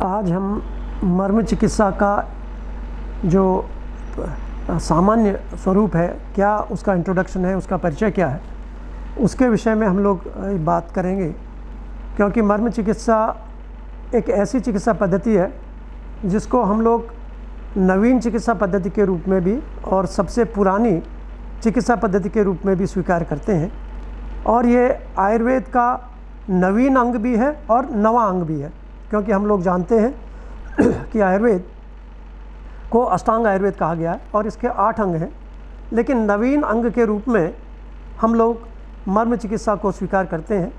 आज हम मर्म चिकित्सा का जो सामान्य स्वरूप है, क्या उसका इंट्रोडक्शन है, उसका परिचय क्या है, उसके विषय में हम लोग बात करेंगे। क्योंकि मर्म चिकित्सा एक ऐसी चिकित्सा पद्धति है जिसको हम लोग नवीन चिकित्सा पद्धति के रूप में भी और सबसे पुरानी चिकित्सा पद्धति के रूप में भी स्वीकार करते हैं। और ये आयुर्वेद का नवीन अंग भी है और नवा अंग भी है, क्योंकि हम लोग जानते हैं कि आयुर्वेद को अष्टांग आयुर्वेद कहा गया है और इसके 8 अंग हैं। लेकिन नवीन अंग के रूप में हम लोग मर्म चिकित्सा को स्वीकार करते हैं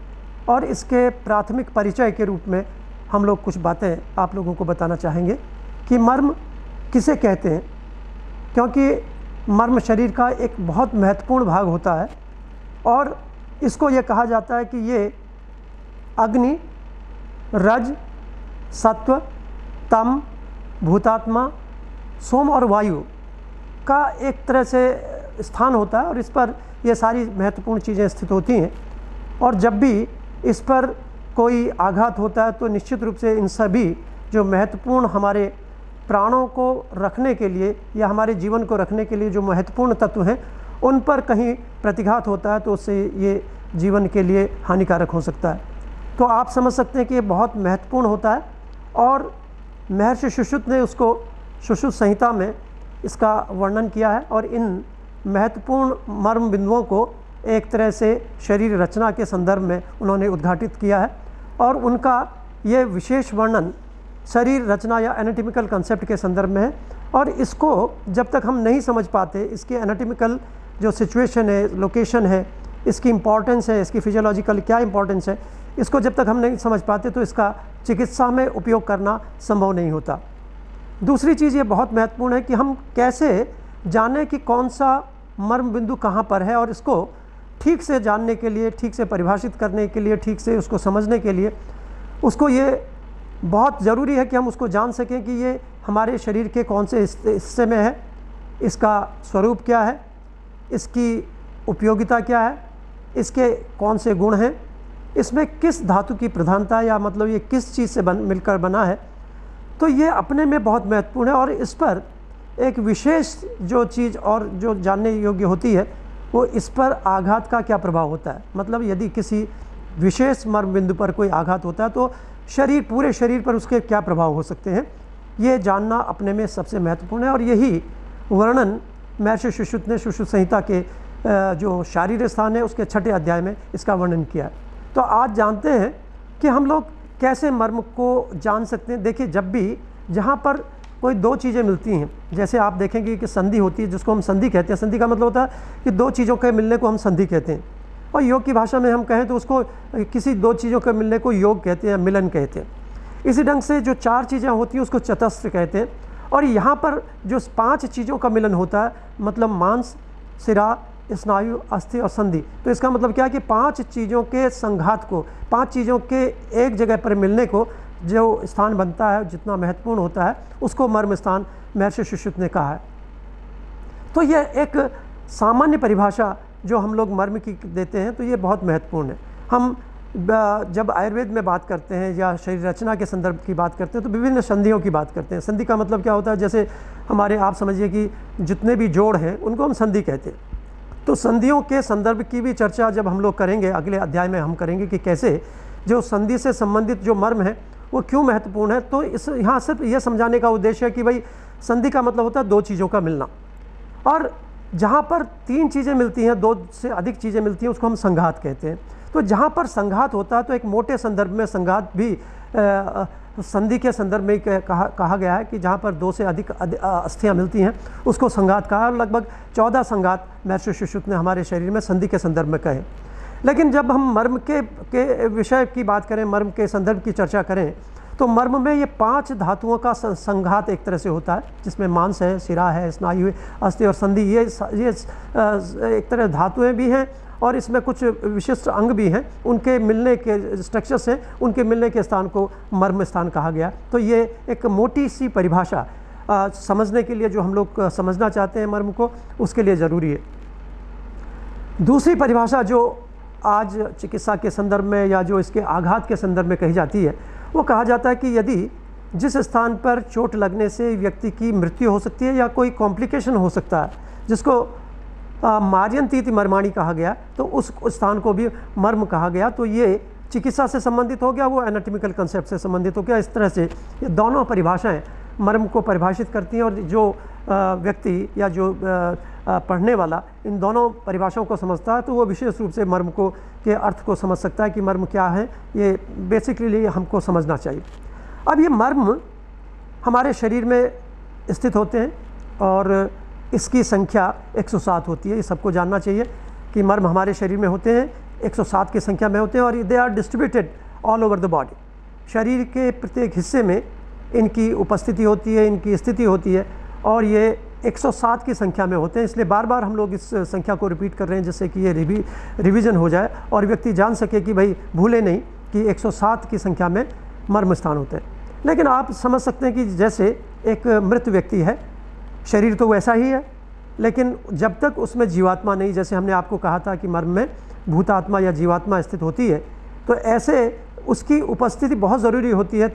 और इसके प्राथमिक परिचय के रूप में हम लोग कुछ बातें आप लोगों को बताना चाहेंगे कि मर्म किसे कहते हैं। क्योंकि मर्म शरीर का एक बहुत महत्वपूर्ण भाग होता है और इसको ये कहा जाता है कि ये अग्नि, रज, सत्व, तम, भूतात्मा, सोम और वायु का एक तरह से स्थान होता है और इस पर ये सारी महत्वपूर्ण चीज़ें स्थित होती हैं। और जब भी इस पर कोई आघात होता है तो निश्चित रूप से इन सभी जो महत्वपूर्ण हमारे प्राणों को रखने के लिए या हमारे जीवन को रखने के लिए जो महत्वपूर्ण तत्व हैं उन पर कहीं प्रतिघात होता है तो उससे ये जीवन के लिए हानिकारक हो सकता है। तो आप समझ सकते हैं कि ये बहुत महत्वपूर्ण होता है और महर्षि सुश्रुत ने उसको सुश्रुत संहिता में इसका वर्णन किया है और इन महत्वपूर्ण मर्म बिंदुओं को एक तरह से शरीर रचना के संदर्भ में उन्होंने उद्घाटित किया है। और उनका ये विशेष वर्णन शरीर रचना या एनाटॉमिकल कंसेप्ट के संदर्भ में है। और इसको जब तक हम नहीं समझ पाते, इसके एनाटॉमिकल जो सिचुएशन है, लोकेशन है, इसकी इम्पॉर्टेंस है, इसकी फिजियोलॉजिकल क्या इम्पॉर्टेंस है, इसको जब तक हम नहीं समझ पाते तो इसका चिकित्सा में उपयोग करना संभव नहीं होता। दूसरी चीज़ ये बहुत महत्वपूर्ण है कि हम कैसे जानें कि कौन सा मर्म बिंदु कहाँ पर है और इसको ठीक से जानने के लिए, ठीक से परिभाषित करने के लिए, ठीक से उसको समझने के लिए उसको ये बहुत ज़रूरी है कि हम उसको जान सकें कि ये हमारे शरीर के कौन से हिस्से में है, इसका स्वरूप क्या है, इसकी उपयोगिता क्या है, इसके कौन से गुण हैं, इसमें किस धातु की प्रधानता या मतलब ये किस चीज़ से मिलकर बना है। तो ये अपने में बहुत महत्वपूर्ण है और इस पर एक विशेष जो चीज़ और जो जानने योग्य होती है वो इस पर आघात का क्या प्रभाव होता है। मतलब यदि किसी विशेष मर्म बिंदु पर कोई आघात होता है तो पूरे शरीर पर उसके क्या प्रभाव हो सकते हैं, ये जानना अपने में सबसे महत्वपूर्ण है। और यही वर्णन महर्षि सुश्रुत ने सुश्रुत संहिता के जो शारीरिक स्थान है उसके 6ठे अध्याय में इसका वर्णन किया है। तो आज जानते हैं कि हम लोग कैसे मर्म को जान सकते हैं। देखिए, जब भी जहाँ पर कोई 2 चीज़ें मिलती हैं, जैसे आप देखेंगे कि संधि होती है जिसको हम संधि कहते हैं। संधि का मतलब होता है कि 2 चीज़ों के मिलने को हम संधि कहते हैं। और योग की भाषा में हम कहें तो उसको किसी 2 चीज़ों के मिलने को योग कहते हैं, मिलन कहते हैं। इसी ढंग से जो 4 चीज़ें होती हैं उसको चतस्त्र कहते हैं। और यहाँ पर जो 5 चीज़ों का मिलन होता है, मतलब मांस, सिरा, स्नायु, अस्थि और संधि, तो इसका मतलब क्या है कि 5 चीज़ों के संघात को, 5 चीज़ों के एक जगह पर मिलने को जो स्थान बनता है, जितना महत्वपूर्ण होता है, उसको मर्म स्थान महर्षि सुश्रुत ने कहा है। तो यह एक सामान्य परिभाषा जो हम लोग मर्म की देते हैं तो ये बहुत महत्वपूर्ण है। हम जब आयुर्वेद में बात करते हैं या शरीर रचना के संदर्भ की बात करते हैं तो विभिन्न संधियों की बात करते हैं। संधि का मतलब क्या होता है, जैसे हमारे आप समझिए कि जितने भी जोड़ हैं उनको हम संधि कहते हैं। तो संधियों के संदर्भ की भी चर्चा जब हम लोग करेंगे, अगले अध्याय में हम करेंगे कि कैसे जो संधि से संबंधित जो मर्म है वो क्यों महत्वपूर्ण है। तो यहाँ सिर्फ ये समझाने का उद्देश्य है कि भाई संधि का मतलब होता है 2 चीज़ों का मिलना, और जहाँ पर 3 चीज़ें मिलती हैं, 2 से अधिक चीज़ें मिलती हैं, उसको हम संघात कहते हैं। तो जहाँ पर संघात होता है तो एक मोटे संदर्भ में संघात भी संधि के संदर्भ में कहा गया है कि जहाँ पर 2 से अधिक अस्थियाँ मिलती हैं उसको संघात कहा। और लगभग 14 संघात महर्षि सुश्रुत ने हमारे शरीर में संधि के संदर्भ में कहे। लेकिन जब हम मर्म के विषय की बात करें, मर्म के संदर्भ की चर्चा करें, तो मर्म में ये 5 धातुओं का संघात एक तरह से होता है, जिसमें मांस है, सिरा है, स्नायु, अस्थि और संधि, ये एक तरह धातुएं भी हैं और इसमें कुछ विशिष्ट अंग भी हैं। उनके मिलने के स्ट्रक्चर्स हैं, उनके मिलने के स्थान को मर्म स्थान कहा गया। तो ये एक मोटी सी परिभाषा समझने के लिए, जो हम लोग समझना चाहते हैं मर्म को, उसके लिए ज़रूरी है। दूसरी परिभाषा जो आज चिकित्सा के संदर्भ में या जो इसके आघात के संदर्भ में कही जाती है, वो कहा जाता है कि यदि जिस स्थान पर चोट लगने से व्यक्ति की मृत्यु हो सकती है या कोई कॉम्प्लिकेशन हो सकता है, जिसको मार्यंतीति मर्माणी कहा गया, तो उस स्थान को भी मर्म कहा गया। तो ये चिकित्सा से संबंधित हो गया, वो एनाटॉमिकल कंसेप्ट से संबंधित हो गया। इस तरह से ये दोनों परिभाषाएं मर्म को परिभाषित करती हैं, और जो व्यक्ति या जो पढ़ने वाला इन दोनों परिभाषाओं को समझता है तो वो विशेष रूप से मर्म को के अर्थ को समझ सकता है कि मर्म क्या है। ये बेसिकली हमको समझना चाहिए। अब ये मर्म हमारे शरीर में स्थित होते हैं और इसकी संख्या 107 होती है। ये सबको जानना चाहिए कि मर्म हमारे शरीर में होते हैं, 107 की संख्या में होते हैं, और they are distributed all over the body. शरीर के प्रत्येक हिस्से में इनकी उपस्थिति होती है, इनकी स्थिति होती है, और ये 107 की संख्या में होते हैं। इसलिए बार बार हम लोग इस संख्या को रिपीट कर रहे हैं, जिससे कि ये रिवीजन हो जाए और व्यक्ति जान सके कि भाई भूले नहीं कि 107 की संख्या में मर्म स्थान होते हैं। लेकिन आप समझ सकते हैं कि जैसे एक मृत व्यक्ति है, शरीर तो वैसा ही है, लेकिन जब तक उसमें जीवात्मा नहीं, जैसे हमने आपको कहा था कि मर्म में भूतात्मा या जीवात्मा स्थित होती है, तो ऐसे उसकी उपस्थिति बहुत ज़रूरी होती है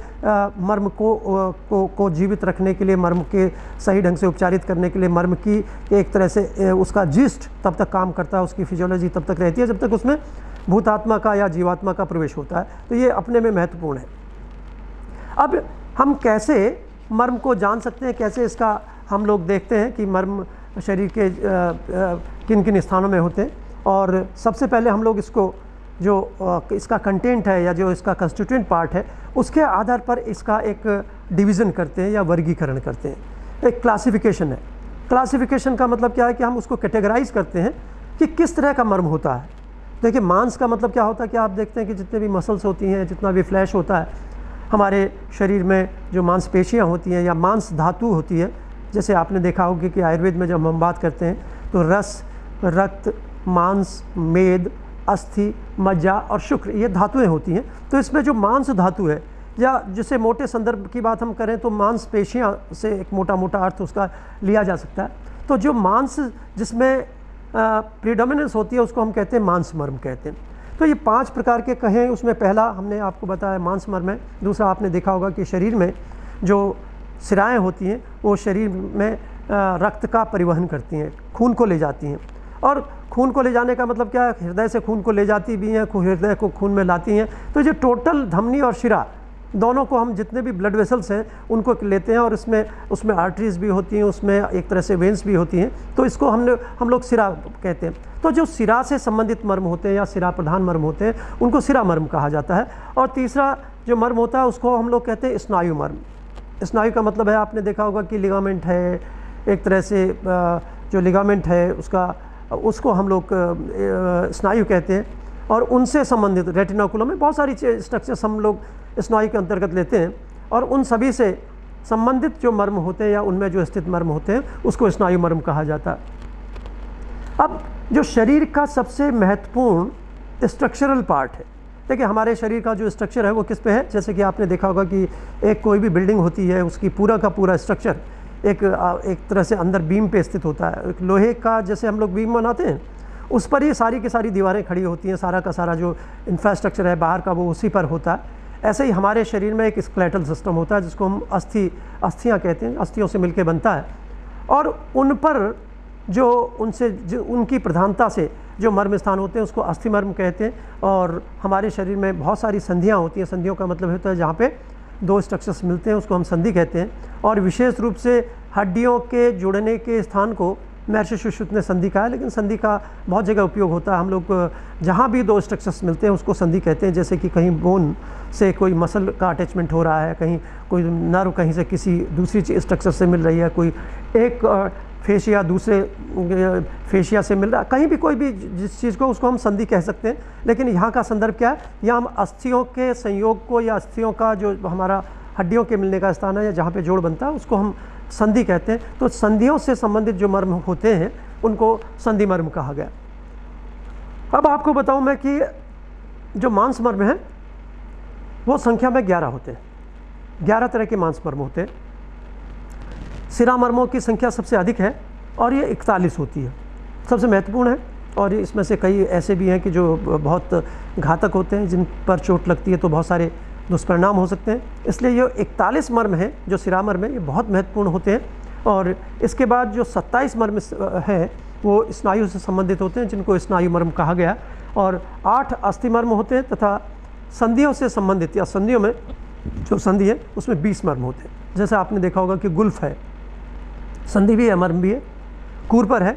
मर्म को जीवित रखने के लिए, मर्म के सही ढंग से उपचारित करने के लिए। मर्म की एक तरह से उसका जिस्ट तब तक काम करता है, उसकी फिजियोलॉजी तब तक रहती है जब तक उसमें भूतात्मा का या जीवात्मा का प्रवेश होता है। तो ये अपने में महत्वपूर्ण है। अब हम कैसे मर्म को जान सकते हैं, कैसे इसका हम लोग देखते हैं कि मर्म शरीर के किन किन स्थानों में होते हैं। और सबसे पहले हम लोग इसको जो इसका कंटेंट है या जो इसका कंस्टिट्यूएंट पार्ट है, उसके आधार पर इसका एक डिवीज़न करते हैं या वर्गीकरण करते हैं। एक क्लासिफिकेशन है। क्लासिफिकेशन का मतलब क्या है कि हम उसको कैटेगराइज करते हैं कि किस तरह का मर्म होता है। देखिए, मांस का मतलब क्या होता है कि आप देखते हैं कि जितने भी मसल्स होती हैं, जितना भी फ्लैश होता है हमारे शरीर में, जो मांसपेशियाँ होती हैं या मांस धातु होती है, जैसे आपने देखा होगा कि आयुर्वेद में जब हम बात करते हैं तो रस, रक्त, मांस, मेद, अस्थि, मज्जा और शुक्र, ये धातुएं होती हैं। तो इसमें जो मांस धातु है, या जिसे मोटे संदर्भ की बात हम करें तो मांसपेशियाँ से एक मोटा मोटा अर्थ उसका लिया जा सकता है। तो जो मांस जिसमें प्रीडोमिनेंस होती है उसको हम कहते हैं मांस मर्म कहते हैं। तो ये 5 प्रकार के कहें, उसमें पहला हमने आपको बताया मांस मर्म है। दूसरा आपने देखा होगा कि शरीर में जो सिराएँ होती हैं वो शरीर में रक्त का परिवहन करती हैं, खून को ले जाती हैं। और खून को ले जाने का मतलब क्या है, हृदय से खून को ले जाती भी हैं, हृदय को खून में लाती हैं। तो जो टोटल धमनी और शिरा दोनों को हम जितने भी ब्लड वेसल्स हैं उनको लेते हैं, और उसमें आर्टरीज भी होती हैं, उसमें एक तरह से वेंस भी होती हैं। तो इसको हम लोग सिरा कहते हैं। तो जो सिरा से संबंधित मर्म होते हैं या सिरा प्रधान मर्म होते हैं उनको सिरा मर्म कहा जाता है। और तीसरा जो मर्म होता है उसको हम लोग कहते हैं स्नायु मर्म। स्नायु का मतलब है, आपने देखा होगा कि लिगामेंट है, एक तरह से जो लिगामेंट है उसको हम लोग स्नायु कहते हैं। और उनसे संबंधित रेटिनोकुलम में बहुत सारी स्ट्रक्चर्स हम लोग स्नायु के अंतर्गत लेते हैं, और उन सभी से संबंधित जो मर्म होते हैं या उनमें जो स्थित मर्म होते हैं उसको स्नायु मर्म कहा जाता है। अब जो शरीर का सबसे महत्वपूर्ण स्ट्रक्चरल पार्ट है, देखिए हमारे शरीर का जो स्ट्रक्चर है वो किस पे है। जैसे कि आपने देखा होगा कि एक कोई भी बिल्डिंग होती है, उसकी पूरा का पूरा स्ट्रक्चर एक तरह से अंदर बीम पे स्थित होता है। एक लोहे का जैसे हम लोग बीम बनाते हैं उस पर ही सारी की सारी दीवारें खड़ी होती हैं, सारा का सारा जो इंफ्रास्ट्रक्चर है बाहर का वो उसी पर होता है। ऐसे ही हमारे शरीर में एक स्केलेटल सिस्टम होता है जिसको हम अस्थियाँ कहते हैं, अस्थियों से मिलकर बनता है। और उन पर जो उनकी प्रधानता से जो मर्म स्थान होते हैं उसको अस्थि मर्म कहते हैं। और हमारे शरीर में बहुत सारी संधियाँ होती हैं। संधियों का मतलब होता है जहाँ पे 2 स्ट्रक्चर्स मिलते हैं उसको हम संधि कहते हैं। और विशेष रूप से हड्डियों के जुड़ने के स्थान को महर्षि सुश्रुत ने संधि कहा है, लेकिन संधि का बहुत जगह उपयोग होता है। हम लोग जहाँ भी 2 स्ट्रक्चर्स मिलते हैं उसको संधि कहते हैं। जैसे कि कहीं बोन से कोई मसल का अटैचमेंट हो रहा है, कहीं कोई नर्व कहीं से किसी दूसरी स्ट्रक्चर से मिल रही है, कोई एक फेशिया दूसरे फेशिया से मिल रहा है, कहीं भी कोई भी जिस चीज़ को उसको हम संधि कह सकते हैं। लेकिन यहाँ का संदर्भ क्या है, यहाँ हम अस्थियों के संयोग को या अस्थियों का जो हमारा हड्डियों के मिलने का स्थान है या जहाँ पे जोड़ बनता है उसको हम संधि कहते हैं। तो संधियों से संबंधित जो मर्म होते हैं उनको संधि मर्म कहा गया। अब आपको बताऊं मैं कि जो मांस मर्म है वो संख्या में 11 होते हैं। 11 तरह के मांस मर्म होते हैं। सिरा मर्मों की संख्या सबसे अधिक है और ये 41 होती है, सबसे महत्वपूर्ण है। और इसमें से कई ऐसे भी हैं कि जो बहुत घातक होते हैं, जिन पर चोट लगती है तो बहुत सारे दुष्परिणाम हो सकते हैं। इसलिए ये 41 मर्म हैं जो शिरामर्म है, ये बहुत महत्वपूर्ण होते हैं। और इसके बाद जो 27 मर्म हैं वो स्नायु से संबंधित होते हैं, जिनको स्नायु मर्म कहा गया। और 8 अस्थि मर्म होते हैं तथा संधियों से संबंधित या संधियों में जो संधि है उसमें 20 मर्म होते हैं। जैसे आपने देखा होगा कि गुल्फ है, संधि भी है, मर्म भी है। कूर्पर है,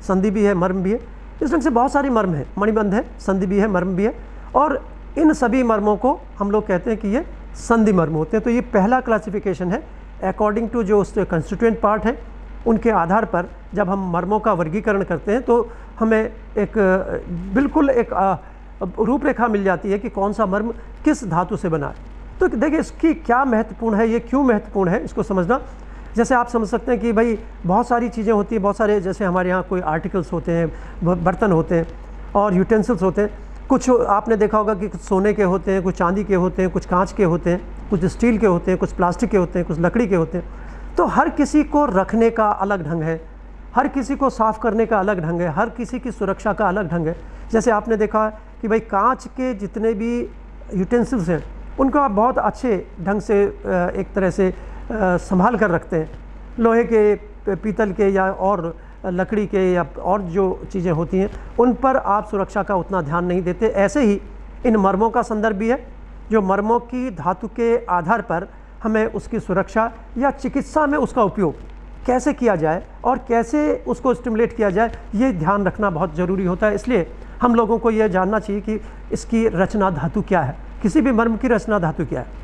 संधि भी है, मर्म भी है। इस ढंग से बहुत सारी मर्म है। मणिबंध है, संधि भी है, मर्म भी है। और इन सभी मर्मों को हम लोग कहते हैं कि ये संधि मर्म होते हैं। तो ये पहला क्लासिफिकेशन है अकॉर्डिंग टू जो उसके कंस्टिट्यूएंट पार्ट है, उनके आधार पर जब हम मर्मों का वर्गीकरण करते हैं तो हमें एक बिल्कुल एक रूपरेखा मिल जाती है कि कौन सा मर्म किस धातु से बना है। तो देखिए इसकी क्या महत्वपूर्ण है, ये क्यों महत्वपूर्ण है इसको समझना। जैसे आप समझ सकते हैं कि भाई बहुत सारी चीज़ें होती हैं, बहुत सारे जैसे हमारे यहाँ कोई आर्टिकल्स होते हैं, बर्तन होते हैं और यूटेंसिल्स होते हैं। कुछ आपने देखा होगा कि कुछ सोने के होते हैं, कुछ चांदी के होते हैं, कुछ कांच के होते हैं, कुछ स्टील के होते हैं, कुछ प्लास्टिक के होते हैं, कुछ लकड़ी के होते हैं। तो हर किसी को रखने का अलग ढंग है, हर किसी को साफ़ करने का अलग ढंग है, हर किसी की सुरक्षा का अलग ढंग है। जैसे आपने देखा कि भाई कांच के जितने भी यूटेंसिल्स हैं उनको आप बहुत अच्छे ढंग से एक तरह से संभाल कर रखते हैं। लोहे के, पीतल के या और लकड़ी के या और जो चीज़ें होती हैं उन पर आप सुरक्षा का उतना ध्यान नहीं देते। ऐसे ही इन मर्मों का संदर्भ भी है, जो मर्मों की धातु के आधार पर हमें उसकी सुरक्षा या चिकित्सा में उसका उपयोग कैसे किया जाए और कैसे उसको स्टिमुलेट किया जाए, ये ध्यान रखना बहुत ज़रूरी होता है। इसलिए हम लोगों को यह जानना चाहिए कि इसकी रचना धातु क्या है, किसी भी मर्म की रचना धातु क्या है।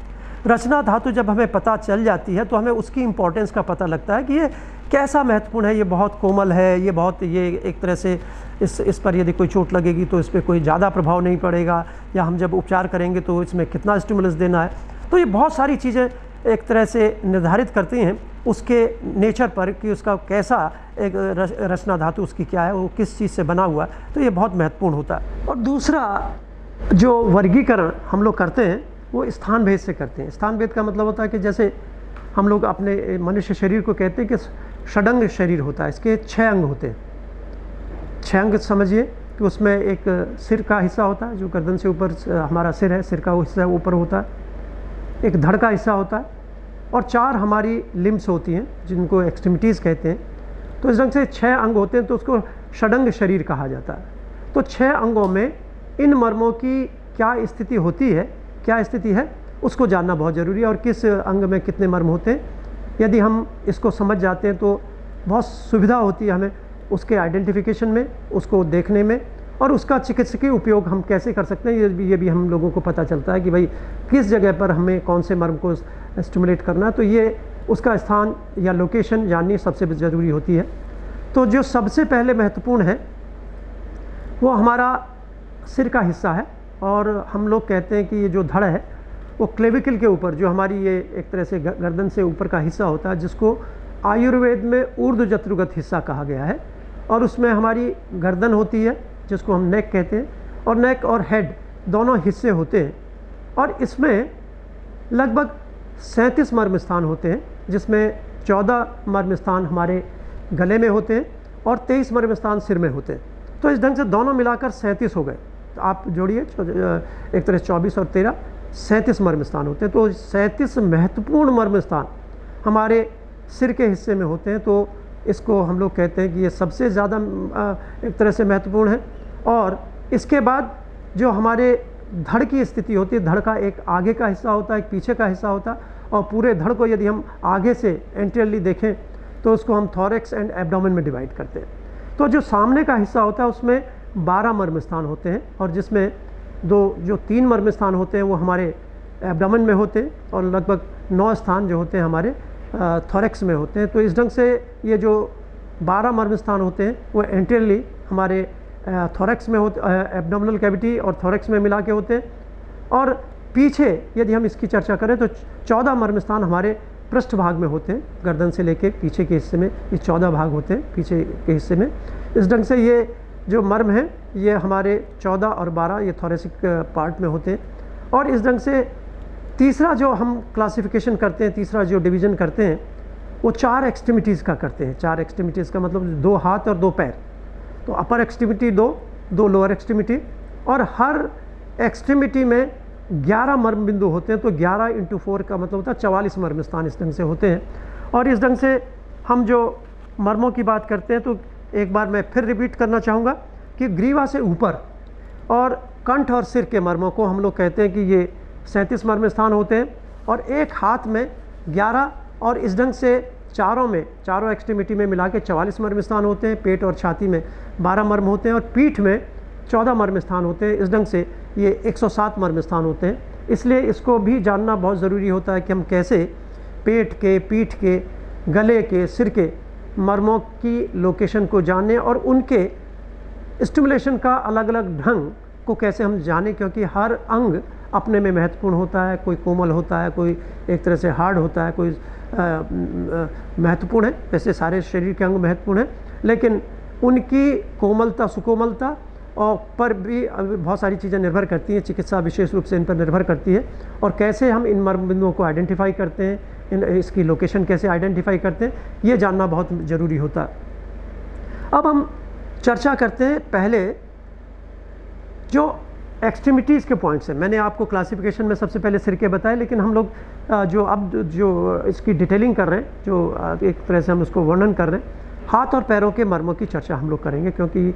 रचना धातु जब हमें पता चल जाती है तो हमें उसकी इम्पोर्टेंस का पता लगता है कि ये कैसा महत्वपूर्ण है, ये बहुत कोमल है, ये एक तरह से इस पर यदि कोई चोट लगेगी तो इस पर कोई ज़्यादा प्रभाव नहीं पड़ेगा, या हम जब उपचार करेंगे तो इसमें कितना स्टिमुलस देना है। तो ये बहुत सारी चीज़ें एक तरह से निर्धारित करती हैं उसके नेचर पर कि उसका कैसा एक रचना धातु उसकी क्या है, वो किस चीज़ से बना हुआ है। तो ये बहुत महत्वपूर्ण होता है। और दूसरा जो वर्गीकरण हम लोग करते हैं वो स्थान भेद से करते हैं। स्थान भेद का मतलब होता है कि जैसे हम लोग अपने मनुष्य शरीर को कहते हैं कि षडंग शरीर होता है, इसके 6 अंग होते हैं। 6 अंग समझिए कि उसमें एक सिर का हिस्सा होता है, जो गर्दन से ऊपर हमारा सिर है, सिर का वो हिस्सा ऊपर होता है। एक धड़ का हिस्सा होता है और 4 हमारी लिम्स होती हैं जिनको एक्सट्रीमिटीज़ कहते हैं। तो इस ढंग से 6 अंग होते हैं, तो उसको षडंग शरीर कहा जाता है। तो 6 अंगों में इन मर्मों की क्या स्थिति होती है, क्या स्थिति है, उसको जानना बहुत ज़रूरी है। और किस अंग में कितने मर्म होते हैं, यदि हम इसको समझ जाते हैं तो बहुत सुविधा होती है हमें उसके आइडेंटिफिकेशन में, उसको देखने में, और उसका चिकित्सकीय उपयोग हम कैसे कर सकते हैं ये भी हम लोगों को पता चलता है कि भाई किस जगह पर हमें कौन से मर्म को स्टिमुलेट करना है। तो ये उसका स्थान या लोकेशन जाननी सबसे ज़रूरी होती है। तो जो सबसे पहले महत्वपूर्ण है वो हमारा सिर का हिस्सा है। और हम लोग कहते हैं कि ये जो धड़ है वो क्लेविकल के ऊपर, जो हमारी ये एक तरह से गर्दन से ऊपर का हिस्सा होता है, जिसको आयुर्वेद में ऊर्ध्वजत्रुगत हिस्सा कहा गया है। और उसमें हमारी गर्दन होती है जिसको हम नेक कहते हैं, और नेक और हेड दोनों हिस्से होते हैं। और इसमें लगभग 37 मर्म स्थान होते हैं, जिसमें 14 मर्म स्थान हमारे गले में होते हैं और 23 मर्म स्थान सिर में होते हैं। तो इस ढंग से दोनों मिलाकर 37 हो गए। तो आप जोड़िए, एक तरह 24 और 13 37 मर्म स्थान होते हैं। तो 37 महत्वपूर्ण मर्म स्थान हमारे सिर के हिस्से में होते हैं। तो इसको हम लोग कहते हैं कि ये सबसे ज़्यादा एक तरह से महत्वपूर्ण है। और इसके बाद जो हमारे धड़ की स्थिति होती है, धड़ का एक आगे का हिस्सा होता है, एक पीछे का हिस्सा होता है। और पूरे धड़ को यदि हम आगे से एंटीरियरली देखें तो उसको हम थॉरेक्स एंड एब्डोमेन में डिवाइड करते हैं। तो जो सामने का हिस्सा होता है उसमें 12 मर्म स्थान होते हैं, और जिसमें जो 3 मर्म स्थान होते हैं वो हमारे एब्डोमेन में होते हैं, और लगभग 9 स्थान जो होते हैं हमारे थॉरेक्स में होते हैं। तो इस ढंग से ये जो 12 मर्म स्थान होते हैं वो एंटीरियरली हमारे थॉरेक्स में होते, एब्डोमिनल कैविटी और थॉरेक्स में मिला के होते हैं। और पीछे यदि हम इसकी चर्चा करें तो 14 मर्म स्थान हमारे पृष्ठ भाग में होते हैं, गर्दन से लेके पीछे के हिस्से में ये 14 भाग होते हैं पीछे के हिस्से में। इस ढंग से ये जो मर्म हैं ये हमारे 14 और 12 ये थोरेसिक पार्ट में होते हैं। और इस ढंग से तीसरा जो हम क्लासिफिकेशन करते हैं, तीसरा जो डिवीज़न करते हैं वो 4 एक्सट्रीमिटीज़ का करते हैं। 4 एक्सट्रीमिटीज़ का मतलब 2 हाथ और 2 पैर। तो अपर एक्सट्रीमिटी 2 लोअर एक्सट्रीमिटी, और हर एक्सट्रीमिटी में 11 मर्म बिंदु होते हैं, तो 11 × 4 का मतलब होता है 44 मर्म स्थान इस ढंग से होते हैं। और इस ढंग से हम जो मर्मों की बात करते हैं, तो एक बार मैं फिर रिपीट करना चाहूँगा कि ग्रीवा से ऊपर और कंठ और सिर के मर्मों को हम लोग कहते हैं कि ये 37 मर्म स्थान होते हैं, और एक हाथ में 11 और इस ढंग से चारों एक्सट्रीमिटी में मिला के 44 मर्म स्थान होते हैं। पेट और छाती में 12 मर्म होते हैं और पीठ में 14 मर्म स्थान होते हैं। इस ढंग से ये 107 मर्म स्थान होते हैं। इसलिए इसको भी जानना बहुत ज़रूरी होता है कि हम कैसे पेट के, पीठ के, गले के, सिर के मर्मों की लोकेशन को जानें और उनके स्टिमुलेशन का अलग अलग ढंग को कैसे हम जानें, क्योंकि हर अंग अपने में महत्वपूर्ण होता है। कोई कोमल होता है, कोई एक तरह से हार्ड होता है, कोई महत्वपूर्ण है। वैसे सारे शरीर के अंग महत्वपूर्ण हैं, लेकिन उनकी कोमलता, सुकोमलता और पर भी बहुत सारी चीज़ें निर्भर करती हैं। चिकित्सा विशेष रूप से इन पर निर्भर करती है, और कैसे हम इन मर्म बिंदुओं को आइडेंटिफाई करते हैं, इसकी लोकेशन कैसे आइडेंटिफाई करते हैं, ये जानना बहुत ज़रूरी होता है। अब हम चर्चा करते हैं पहले जो एक्सट्रीमिटीज़ के पॉइंट्स हैं। मैंने आपको क्लासिफिकेशन में सबसे पहले सिर के बताए, लेकिन हम लोग जो इसकी डिटेलिंग कर रहे हैं, जो एक तरह से हम उसको वर्णन कर रहे हैं, हाथ और पैरों के मर्मों की चर्चा हम लोग करेंगे, क्योंकि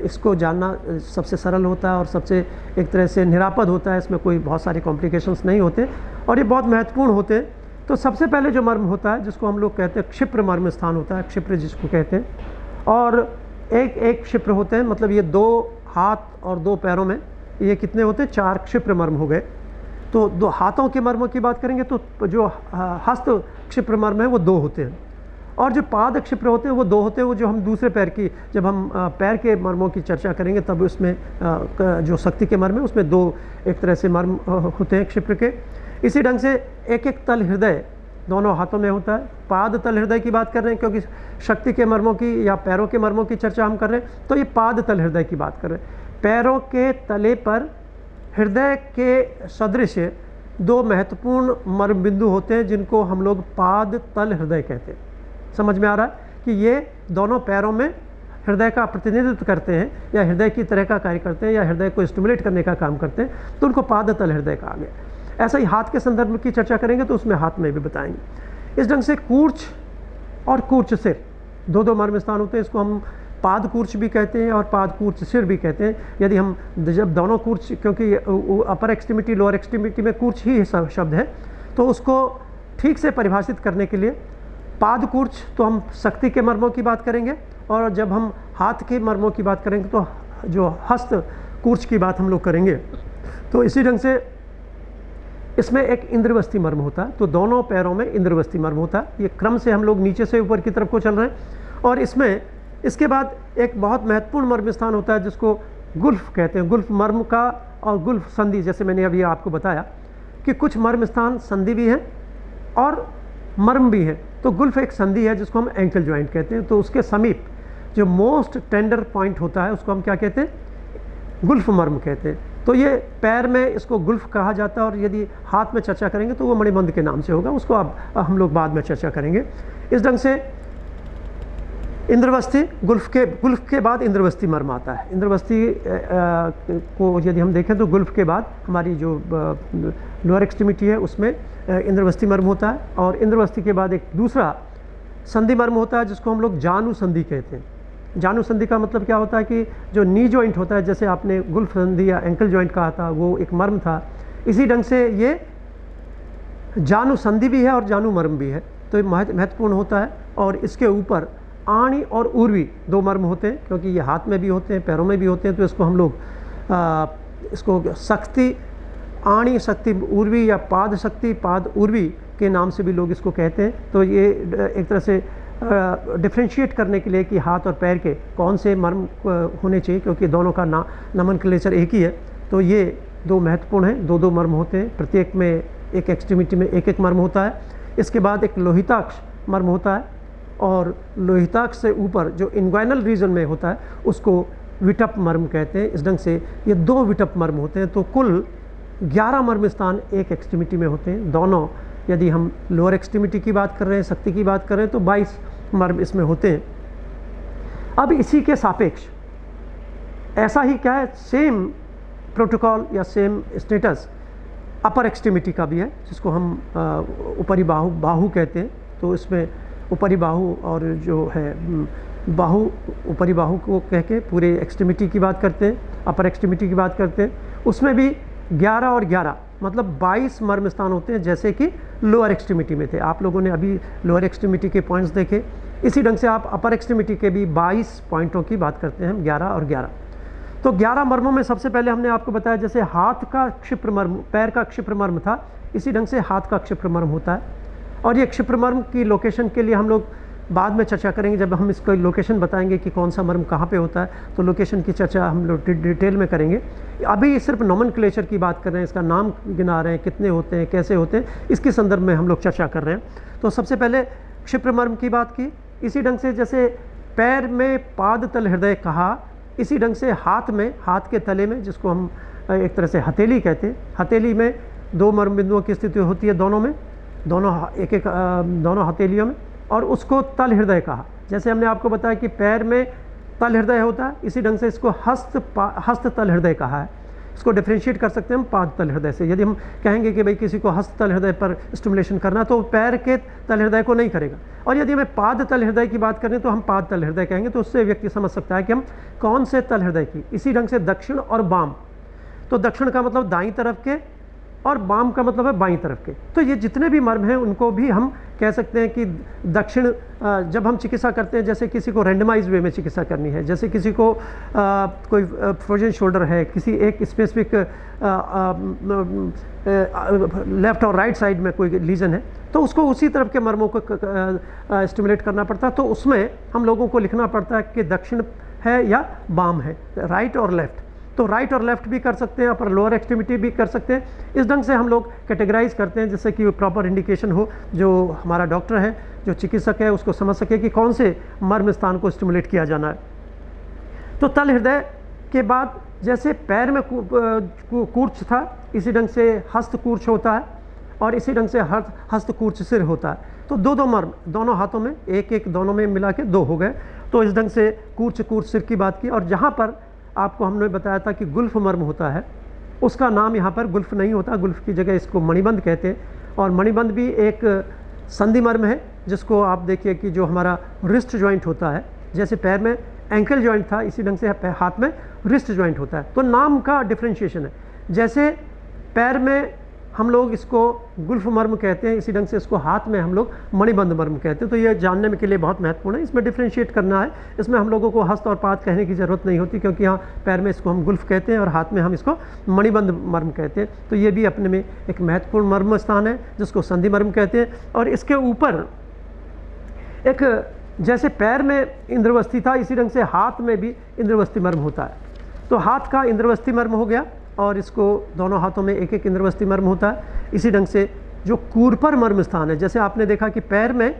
इसको जानना सबसे सरल होता है और सबसे एक तरह से निरापद होता है। इसमें कोई बहुत सारे कॉम्प्लिकेशंस नहीं होते और ये बहुत महत्वपूर्ण होते हैं। तो सबसे पहले जो मर्म होता है, जिसको हम लोग कहते हैं क्षिप्र मर्म स्थान होता है, क्षिप्र जिसको कहते हैं, और एक क्षिप्र होते हैं, मतलब ये 2 हाथ और 2 पैरों में ये कितने होते हैं, 4 क्षिप्र मर्म हो गए। तो 2 हाथों के मर्मों की बात करेंगे तो जो हस्त क्षिप्र मर्म है वो 2 होते हैं, और जो पाद क्षिप्र होते हैं वो 2 होते हैं। वो जो हम दूसरे पैर की, जब हम पैर के मर्मों की चर्चा करेंगे तब उसमें जो शक्ति के मर्म है उसमें 2 एक तरह से मर्म होते हैं क्षिप्र के। इसी ढंग से एक तल हृदय दोनों हाथों में होता है। पाद तल हृदय की बात कर रहे हैं, क्योंकि शक्ति के मर्मों की या पैरों के मर्मों की चर्चा हम कर रहे हैं, तो ये पाद तल हृदय की बात कर रहे हैं। पैरों के तले पर हृदय के सदृश 2 महत्वपूर्ण मर्म बिंदु होते हैं, जिनको हम लोग पाद तल हृदय कहते हैं। समझ में आ रहा है कि ये दोनों पैरों में हृदय का प्रतिनिधित्व करते हैं, या हृदय की तरह का कार्य करते हैं, या हृदय को स्टिमुलेट करने का काम करते हैं, तो उनको पाद तल हृदय कहा गया। ऐसा ही हाथ के संदर्भ की चर्चा करेंगे तो उसमें हाथ में भी बताएंगे। इस ढंग से कूर्च और कूर्च सिर 2 मर्म स्थान होते हैं। इसको हम पाद कूर्च भी कहते हैं और पाद कूर्च सिर भी कहते हैं। यदि हम जब दोनों कूर्च, क्योंकि अपर एक्सट्रीमिटी लोअर एक्सट्रीमिटी में कूर्च ही शब्द है, तो उसको ठीक से परिभाषित करने के लिए पाद कूर्च तो हम शक्ति के मर्मों की बात करेंगे, और जब हम हाथ के मर्मों की बात करेंगे तो जो हस्त कूर्च की बात हम लोग करेंगे। तो इसी ढंग से इसमें एक इंद्रवस्ती मर्म होता है, तो दोनों पैरों में इंद्रवस्ती मर्म होता है। ये क्रम से हम लोग नीचे से ऊपर की तरफ को चल रहे हैं। और इसमें इसके बाद एक बहुत महत्वपूर्ण मर्म स्थान होता है जिसको गुल्फ कहते हैं। गुल्फ मर्म का और गुल्फ संधि, जैसे मैंने अभी आपको बताया कि कुछ मर्म स्थान संधि भी हैं और मर्म भी हैं। तो गुल्फ एक संधि है जिसको हम एंकल ज्वाइंट कहते हैं। तो उसके समीप जो मोस्ट टेंडर पॉइंट होता है उसको हम क्या कहते हैं, गुल्फ मर्म कहते हैं। तो ये पैर में इसको गुल्फ कहा जाता है, और यदि हाथ में चर्चा करेंगे तो वो मणिबंध के नाम से होगा, उसको अब हम लोग बाद में चर्चा करेंगे। इस ढंग से इंद्रवस्ती, गुल्फ के बाद इंद्रवस्ती मर्म आता है। इंद्रवस्ती को यदि हम देखें तो गुल्फ के बाद हमारी जो लोअर एक्सट्रीमिटी है उसमें इंद्रवस्ती मर्म होता है, और इंद्रवस्ती के बाद एक दूसरा संधि मर्म होता है जिसको हम लोग जानु संधि कहते हैं। जानु संधि का मतलब क्या होता है कि जो नी जॉइंट होता है, जैसे आपने गुल्फ संधि या एंकल जॉइंट कहा था, वो एक मर्म था। इसी ढंग से ये जानु संधि भी है और जानु मर्म भी है, तो ये महत्वपूर्ण होता है। और इसके ऊपर आणी और उर्वी 2 मर्म होते हैं, क्योंकि ये हाथ में भी होते हैं, पैरों में भी होते हैं। तो इसको हम लोग इसको शक्ति आणी शक्ति उर्वी या पाद शक्ति पाद उर्वी के नाम से भी लोग इसको कहते हैं। तो ये एक तरह से डिफ्रेंशिएट करने के लिए कि हाथ और पैर के कौन से मर्म होने चाहिए, क्योंकि दोनों का नोमेनक्लेचर एक ही है। तो ये 2 महत्वपूर्ण हैं, 2 मर्म होते हैं, प्रत्येक में एक एक्सट्रीमिटी में एक मर्म होता है। इसके बाद एक लोहिताक्ष मर्म होता है, और लोहिताक्ष से ऊपर जो इंग्वाइनल रीजन में होता है उसको विटप मर्म कहते हैं। इस ढंग से ये 2 विटप मर्म होते हैं। तो कुल 11 मर्म स्थान एक एक्सट्रीमिटी में होते हैं। दोनों, यदि हम लोअर एक्सट्रीमिटी की बात कर रहे हैं, शक्ति की बात कर रहे हैं, तो 22 मर्म इसमें होते हैं। अब इसी के सापेक्ष ऐसा ही क्या है, सेम प्रोटोकॉल या सेम स्टेटस अपर एक्सट्रीमिटी का भी है, जिसको हम ऊपरी बाहु कहते हैं। तो इसमें ऊपरी बाहु और जो है बाहु, ऊपरी बाहु को कह के पूरे एक्सट्रीमिटी की बात करते हैं, अपर एक्सट्रीमिटी की बात करते हैं। उसमें भी 11 और 11 मतलब 22 मर्म स्थान होते हैं, जैसे कि लोअर एक्सट्रीमिटी में थे। आप लोगों ने अभी लोअर एक्सट्रीमिटी के पॉइंट्स देखे, इसी ढंग से आप अपर एक्सट्रीमिटी के भी 22 पॉइंटों की बात करते हैं हम, 11 और 11। तो 11 मर्मों में सबसे पहले हमने आपको बताया, जैसे हाथ का क्षिप्र मर्म, पैर का क्षिप्र मर्म था, इसी ढंग से हाथ का क्षिप्र मर्म होता है। और ये क्षिप्र मर्म की लोकेशन के लिए हम लोग बाद में चर्चा करेंगे, जब हम इसको लोकेशन बताएंगे कि कौन सा मर्म कहाँ पे होता है, तो लोकेशन की चर्चा हम लोग डिटेल में करेंगे। अभी सिर्फ नोमेनक्लेचर की बात कर रहे हैं, इसका नाम गिना रहे हैं, कितने होते हैं, कैसे होते हैं, इसके संदर्भ में हम लोग चर्चा कर रहे हैं। तो सबसे पहले क्षिप्र मर्म की बात की। इसी ढंग से जैसे पैर में पाद तल हृदय कहा, इसी ढंग से हाथ में, हाथ के तले में, जिसको हम एक तरह से हथेली कहते हैं, हथेली में 2 मर्म बिंदुओं की स्थिति होती है, दोनों में, दोनों दोनों हथेलियों में, और उसको तल हृदय कहा। जैसे हमने आपको बताया कि पैर में तल हृदय होता है, इसी ढंग से इसको हस्त तल हृदय कहा है। इसको डिफ्रेंशिएट कर सकते हैं हम पाद तल हृदय से। यदि हम कहेंगे कि भाई किसी को हस्त तल हृदय पर स्टिमुलेशन करना, तो पैर के तल हृदय को नहीं करेगा। और यदि हमें पाद तल हृदय की बात करें तो हम पाद तल हृदय कहेंगे, तो उससे व्यक्ति समझ सकता है कि हम कौन से तल हृदय की। इसी ढंग से दक्षिण और वाम, तो दक्षिण का मतलब दाईं तरफ के और वाम का मतलब है बाईं तरफ के। तो ये जितने भी मर्म हैं उनको भी हम कह सकते हैं कि दक्षिण, जब हम चिकित्सा करते हैं, जैसे किसी को रैंडमाइज वे में चिकित्सा करनी है, जैसे किसी को कोई फ्रोजन शोल्डर है, किसी एक स्पेसिफिक लेफ्ट और राइट साइड में कोई लीजन है, तो उसको उसी तरफ के मर्मों को स्टिमुलेट करना पड़ता है। तो उसमें हम लोगों को लिखना पड़ता है कि दक्षिण है या वाम है, राइट और लेफ्ट। तो राइट और लेफ्ट भी कर सकते हैं, अपर लोअर एक्सट्रीमिटी भी कर सकते हैं। इस ढंग से हम लोग कैटेगराइज करते हैं, जिससे कि प्रॉपर इंडिकेशन हो, जो हमारा डॉक्टर है, जो चिकित्सक है, उसको समझ सके कि कौन से मर्म स्थान को स्टिमुलेट किया जाना है। तो तल हृदय के बाद जैसे पैर में कूर्च था, इसी ढंग से हस्त कूर्च होता है, और इसी ढंग से हस्त कूर्च सिर होता है। तो 2 मर्म दोनों हाथों में, एक दोनों में मिला के 2 हो गए। तो इस ढंग से कूर्च सिर की बात की। और जहाँ पर आपको हमने बताया था कि गुल्फ मर्म होता है, उसका नाम यहाँ पर गुल्फ नहीं होता, गुल्फ की जगह इसको मणिबंध कहते हैं। और मणिबंध भी एक संधि मर्म है, जिसको आप देखिए कि जो हमारा रिस्ट जॉइंट होता है, जैसे पैर में एंकल जॉइंट था, इसी ढंग से हाथ में रिस्ट जॉइंट होता है। तो नाम का डिफ्रेंशिएशन है। जैसे पैर में हम लोग इसको गुल्फ मर्म कहते हैं, इसी ढंग से इसको हाथ में हम लोग मणिबंध मर्म कहते हैं। तो ये जानने के लिए बहुत महत्वपूर्ण है, इसमें डिफ्रेंशिएट करना है। इसमें हम लोगों को हस्त और पाद कहने की ज़रूरत नहीं होती, क्योंकि यहाँ पैर में इसको हम गुल्फ कहते हैं और हाथ में हम इसको मणिबंध मर्म कहते हैं। तो ये भी अपने में एक महत्वपूर्ण मर्म स्थान है, जिसको संधि मर्म कहते हैं। और इसके ऊपर एक, जैसे पैर में इंद्रवस्ती था, इसी ढंग से हाथ में भी इंद्रवस्ती मर्म होता है। तो हाथ का इंद्रवस्ती मर्म हो गया, और इसको दोनों हाथों में एक इंद्रवस्ती मर्म होता है। इसी ढंग से जो कूरपर मर्म स्थान है, जैसे आपने देखा कि पैर में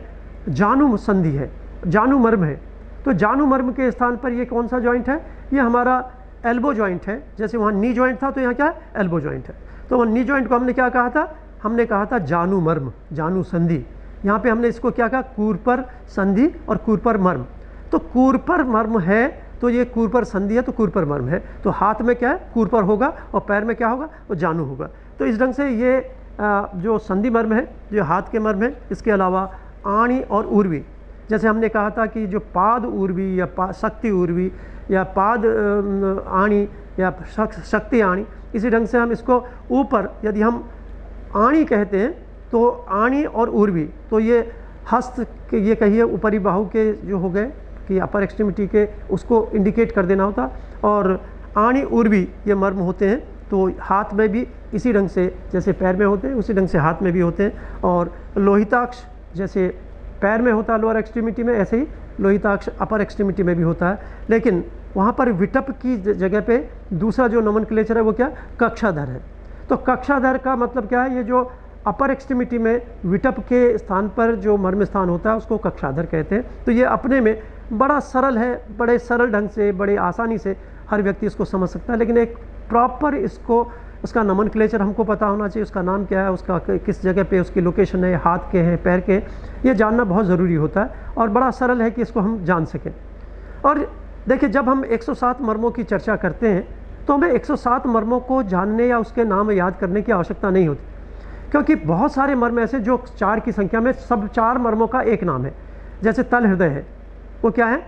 जानु संधि है, जानु मर्म है, तो जानु मर्म के स्थान पर ये कौन सा जॉइंट है? ये हमारा एल्बो जॉइंट है। जैसे वहाँ नी जॉइंट था, तो यहाँ क्या है? एल्बो जॉइंट है। तो वहाँ नी जॉइंट को हमने क्या कहा था? हमने कहा था जानु मर्म, जानु संधि। यहाँ पे हमने इसको क्या कहा? कूरपर संधि और कूरपर मर्म। तो कूरपर मर्म है, तो ये कूरपर संधि है, तो कूरपर मर्म है। तो हाथ में क्या है? कूरपर होगा, और पैर में क्या होगा? वो जानु होगा। तो इस ढंग से ये जो संधि मर्म है, जो हाथ के मर्म है, इसके अलावा आणी और उर्वी, जैसे हमने कहा था कि जो पाद उर्वी या शक्ति उर्वी या पाद आणी या शक्ति आणी, इसी ढंग से हम इसको ऊपर, यदि हम आणी कहते हैं तो आणी और उर्वी, तो ये हस्त के, ये कहिए ऊपरी बाहु के जो हो गए कि अपर एक्सट्रीमिटी के, उसको इंडिकेट कर देना होता। और आणी उर्वी ये मर्म होते हैं, तो हाथ में भी इसी ढंग से जैसे पैर में होते हैं, उसी ढंग से हाथ में भी होते हैं। और लोहिताक्ष जैसे पैर में होता है लोअर एक्सट्रीमिटी में, ऐसे ही लोहिताक्ष अपर एक्सट्रीमिटी में भी होता है। लेकिन वहाँ पर विटप की जगह पे दूसरा जो नोमेनक्लेचर है वो क्या? कक्षाधर है। तो कक्षाधर का मतलब क्या है? ये जो अपर एक्सट्रीमिटी में विटप के स्थान पर जो मर्म स्थान होता है, उसको कक्षाधर कहते हैं। तो ये अपने में बड़ा सरल है, बड़े सरल ढंग से, बड़े आसानी से हर व्यक्ति इसको समझ सकता है। लेकिन एक प्रॉपर इसको, उसका नोमेनक्लेचर हमको पता होना चाहिए, उसका नाम क्या है, उसका किस जगह पे उसकी लोकेशन है, हाथ के हैं, पैर के, ये जानना बहुत ज़रूरी होता है। और बड़ा सरल है कि इसको हम जान सकें। और देखिए, जब हम 107 मर्मों की चर्चा करते हैं, तो हमें 107 मर्मों को जानने या उसके नाम याद करने की आवश्यकता नहीं होती, क्योंकि बहुत सारे मर्म ऐसे जो 4 की संख्या में सब 4 मर्मों का एक नाम है। जैसे तल हृदय है, वो क्या है,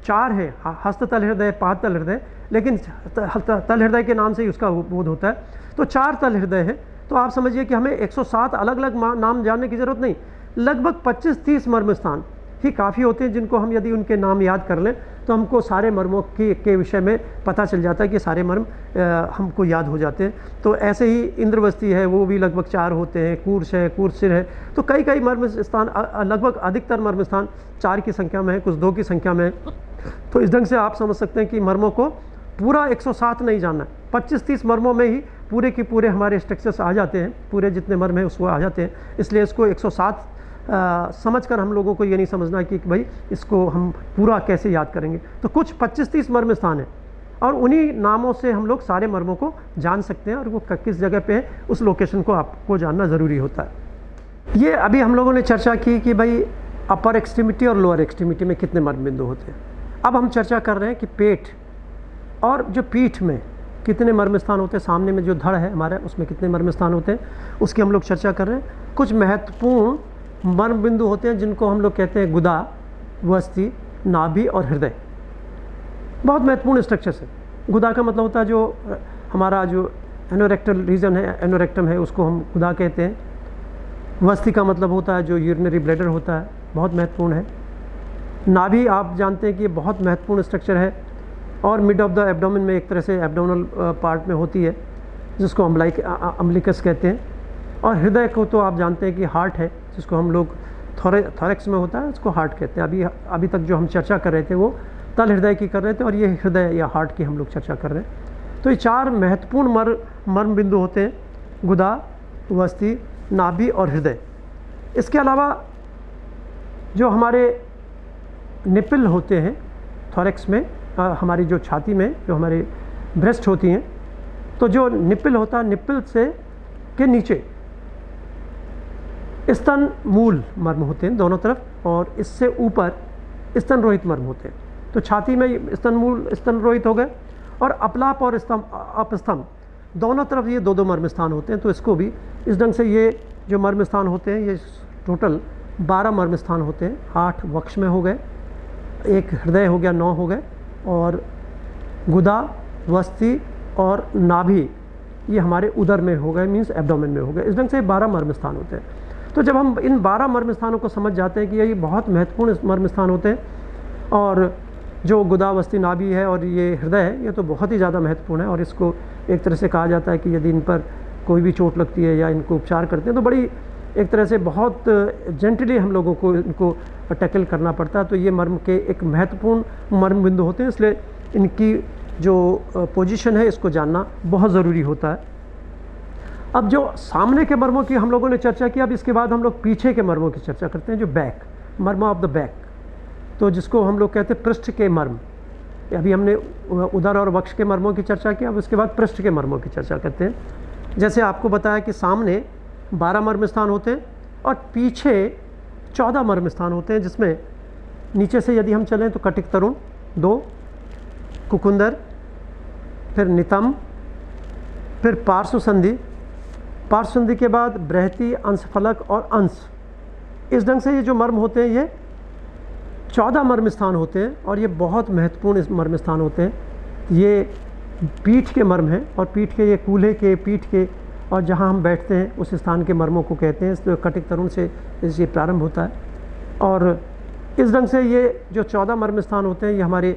4 है, हस्त तल हृदय, पाद तल हृदय, लेकिन तल हृदय के नाम से ही उसका बोध होता है, तो 4 तल हृदय है। तो आप समझिए कि हमें 107 अलग अलग नाम जानने की ज़रूरत नहीं, लगभग 25-30 मर्म स्थान ही काफ़ी होते हैं जिनको हम यदि उनके नाम याद कर लें तो हमको सारे मर्मों के विषय में पता चल जाता है कि सारे मर्म हमको याद हो जाते हैं। तो ऐसे ही इंद्रवस्ती है, वो भी लगभग 4 होते हैं, कूर्श है, कूर्सिर है, तो कई कई मर्म स्थान, लगभग अधिकतर मर्म स्थान 4 की संख्या में है, कुछ 2 की संख्या में है। तो इस ढंग से आप समझ सकते हैं कि मर्मों को पूरा 107 नहीं जानना है, 25-30 मर्मों में ही पूरे के पूरे हमारे स्ट्रक्चर्स आ जाते हैं, पूरे जितने मर्म हैं उसको आ जाते हैं। इसलिए इसको 107 समझकर हम लोगों को ये नहीं समझना कि भाई इसको हम पूरा कैसे याद करेंगे। तो कुछ 25-30 मर्म स्थान हैं और उन्हीं नामों से हम लोग सारे मर्मों को जान सकते हैं, और वो किस जगह पे है उस लोकेशन को आपको जानना ज़रूरी होता है। ये अभी हम लोगों ने चर्चा की कि भाई अपर एक्सट्रीमिटी और लोअर एक्सट्रीमिटी में कितने मर्म बिंदु होते हैं। अब हम चर्चा कर रहे हैं कि पेट और जो पीठ में कितने मर्म स्थान होते हैं, सामने में जो धड़ है हमारा उसमें कितने मर्म स्थान होते हैं, उसकी हम लोग चर्चा कर रहे हैं। कुछ महत्वपूर्ण मर्म बिंदु होते हैं जिनको हम लोग कहते हैं गुदा, वस्ती, नाभि और हृदय। बहुत महत्वपूर्ण स्ट्रक्चर्स है। गुदा का मतलब होता है जो हमारा जो एनोरेक्टल रीजन है, एनोरेक्टम है, उसको हम गुदा कहते हैं। वस्ती का मतलब होता है जो यूरिनरी ब्लैडर होता है, बहुत महत्वपूर्ण है। नाभि आप जानते हैं कि ये बहुत महत्वपूर्ण स्ट्रक्चर है और मिड ऑफ द एब्डोमेन में एक तरह से एब्डोमिनल पार्ट में होती है, जिसको अम्बिलिकस कहते हैं। और हृदय को तो आप जानते हैं कि हार्ट है, जिसको हम लोग थोरेक्स में होता है, उसको हार्ट कहते हैं। अभी तक जो हम चर्चा कर रहे थे वो तल हृदय की कर रहे थे, और ये हृदय या हार्ट की हम लोग चर्चा कर रहे हैं। तो ये 4 महत्वपूर्ण मर्म बिंदु होते हैं, गुदा, वस्ती, नाभि और हृदय। इसके अलावा जो हमारे निपल होते हैं थोरेक्स में, हमारी जो छाती में जो हमारे ब्रेस्ट होती हैं, तो जो निपल होता है, निपल से के नीचे स्तन मूल मर्म होते हैं दोनों तरफ, और इससे ऊपर स्तन रोहित मर्म होते हैं। तो छाती में स्तन मूल, स्तन रोहित हो गए, और अपलाप और अपस्तंभ दोनों तरफ ये 2-2 मर्म स्थान होते हैं। तो इसको भी इस ढंग से ये जो मर्म स्थान होते हैं, ये टोटल 12 मर्म स्थान होते हैं। 8 वक्ष में हो गए, 1 हृदय हो गया, 9 हो गए, और गुदा, वस्ती और नाभि ये हमारे उदर में हो गए, मीन्स एब्डोमेन में हो गए। इस ढंग से 12 मर्म स्थान होते हैं। तो जब हम इन 12 मर्म स्थानों को समझ जाते हैं कि ये बहुत महत्वपूर्ण मर्म स्थान होते हैं, और जो गुदा, वस्ती, नाभि है और ये हृदय है, ये तो बहुत ही ज़्यादा महत्वपूर्ण है। और इसको एक तरह से कहा जाता है कि यदि इन पर कोई भी चोट लगती है या इनको उपचार करते हैं तो बड़ी एक तरह से बहुत जेंटली हम लोगों को इनको टैकल करना पड़ता है। तो ये मर्म के एक महत्वपूर्ण मर्म बिंदु होते हैं, इसलिए इनकी जो पोजीशन है इसको जानना बहुत ज़रूरी होता है। अब जो सामने के मर्मों की हम लोगों ने चर्चा की, अब इसके बाद हम लोग पीछे के मर्मों की चर्चा करते हैं, जो बैक, मर्म ऑफ द बैक, तो जिसको हम लोग कहते हैं पृष्ठ के मर्म। अभी हमने उदर और वक्ष के मर्मों की चर्चा की, अब उसके बाद पृष्ठ के मर्मों की चर्चा करते हैं। जैसे आपको बताया कि सामने 12 मर्म स्थान होते हैं और पीछे 14 मर्म स्थान होते हैं, जिसमें नीचे से यदि हम चलें तो कटिक तरुण 2, कुकुंदर, फिर नितंब, फिर पार्श्व संधि, पार्श्व संधि के बाद बृहति, अंशफलक और अंश। इस ढंग से ये जो मर्म होते हैं ये 14 मर्म स्थान होते हैं, और ये बहुत महत्वपूर्ण मर्म स्थान होते हैं। ये पीठ के मर्म हैं, और पीठ के ये कूल्हे के, पीठ के, और जहाँ हम बैठते हैं उस स्थान के मर्मों को कहते हैं। इसलिए कटिक तरुण से ये प्रारंभ होता है। और इस ढंग से ये जो 14 मर्म स्थान होते हैं ये हमारे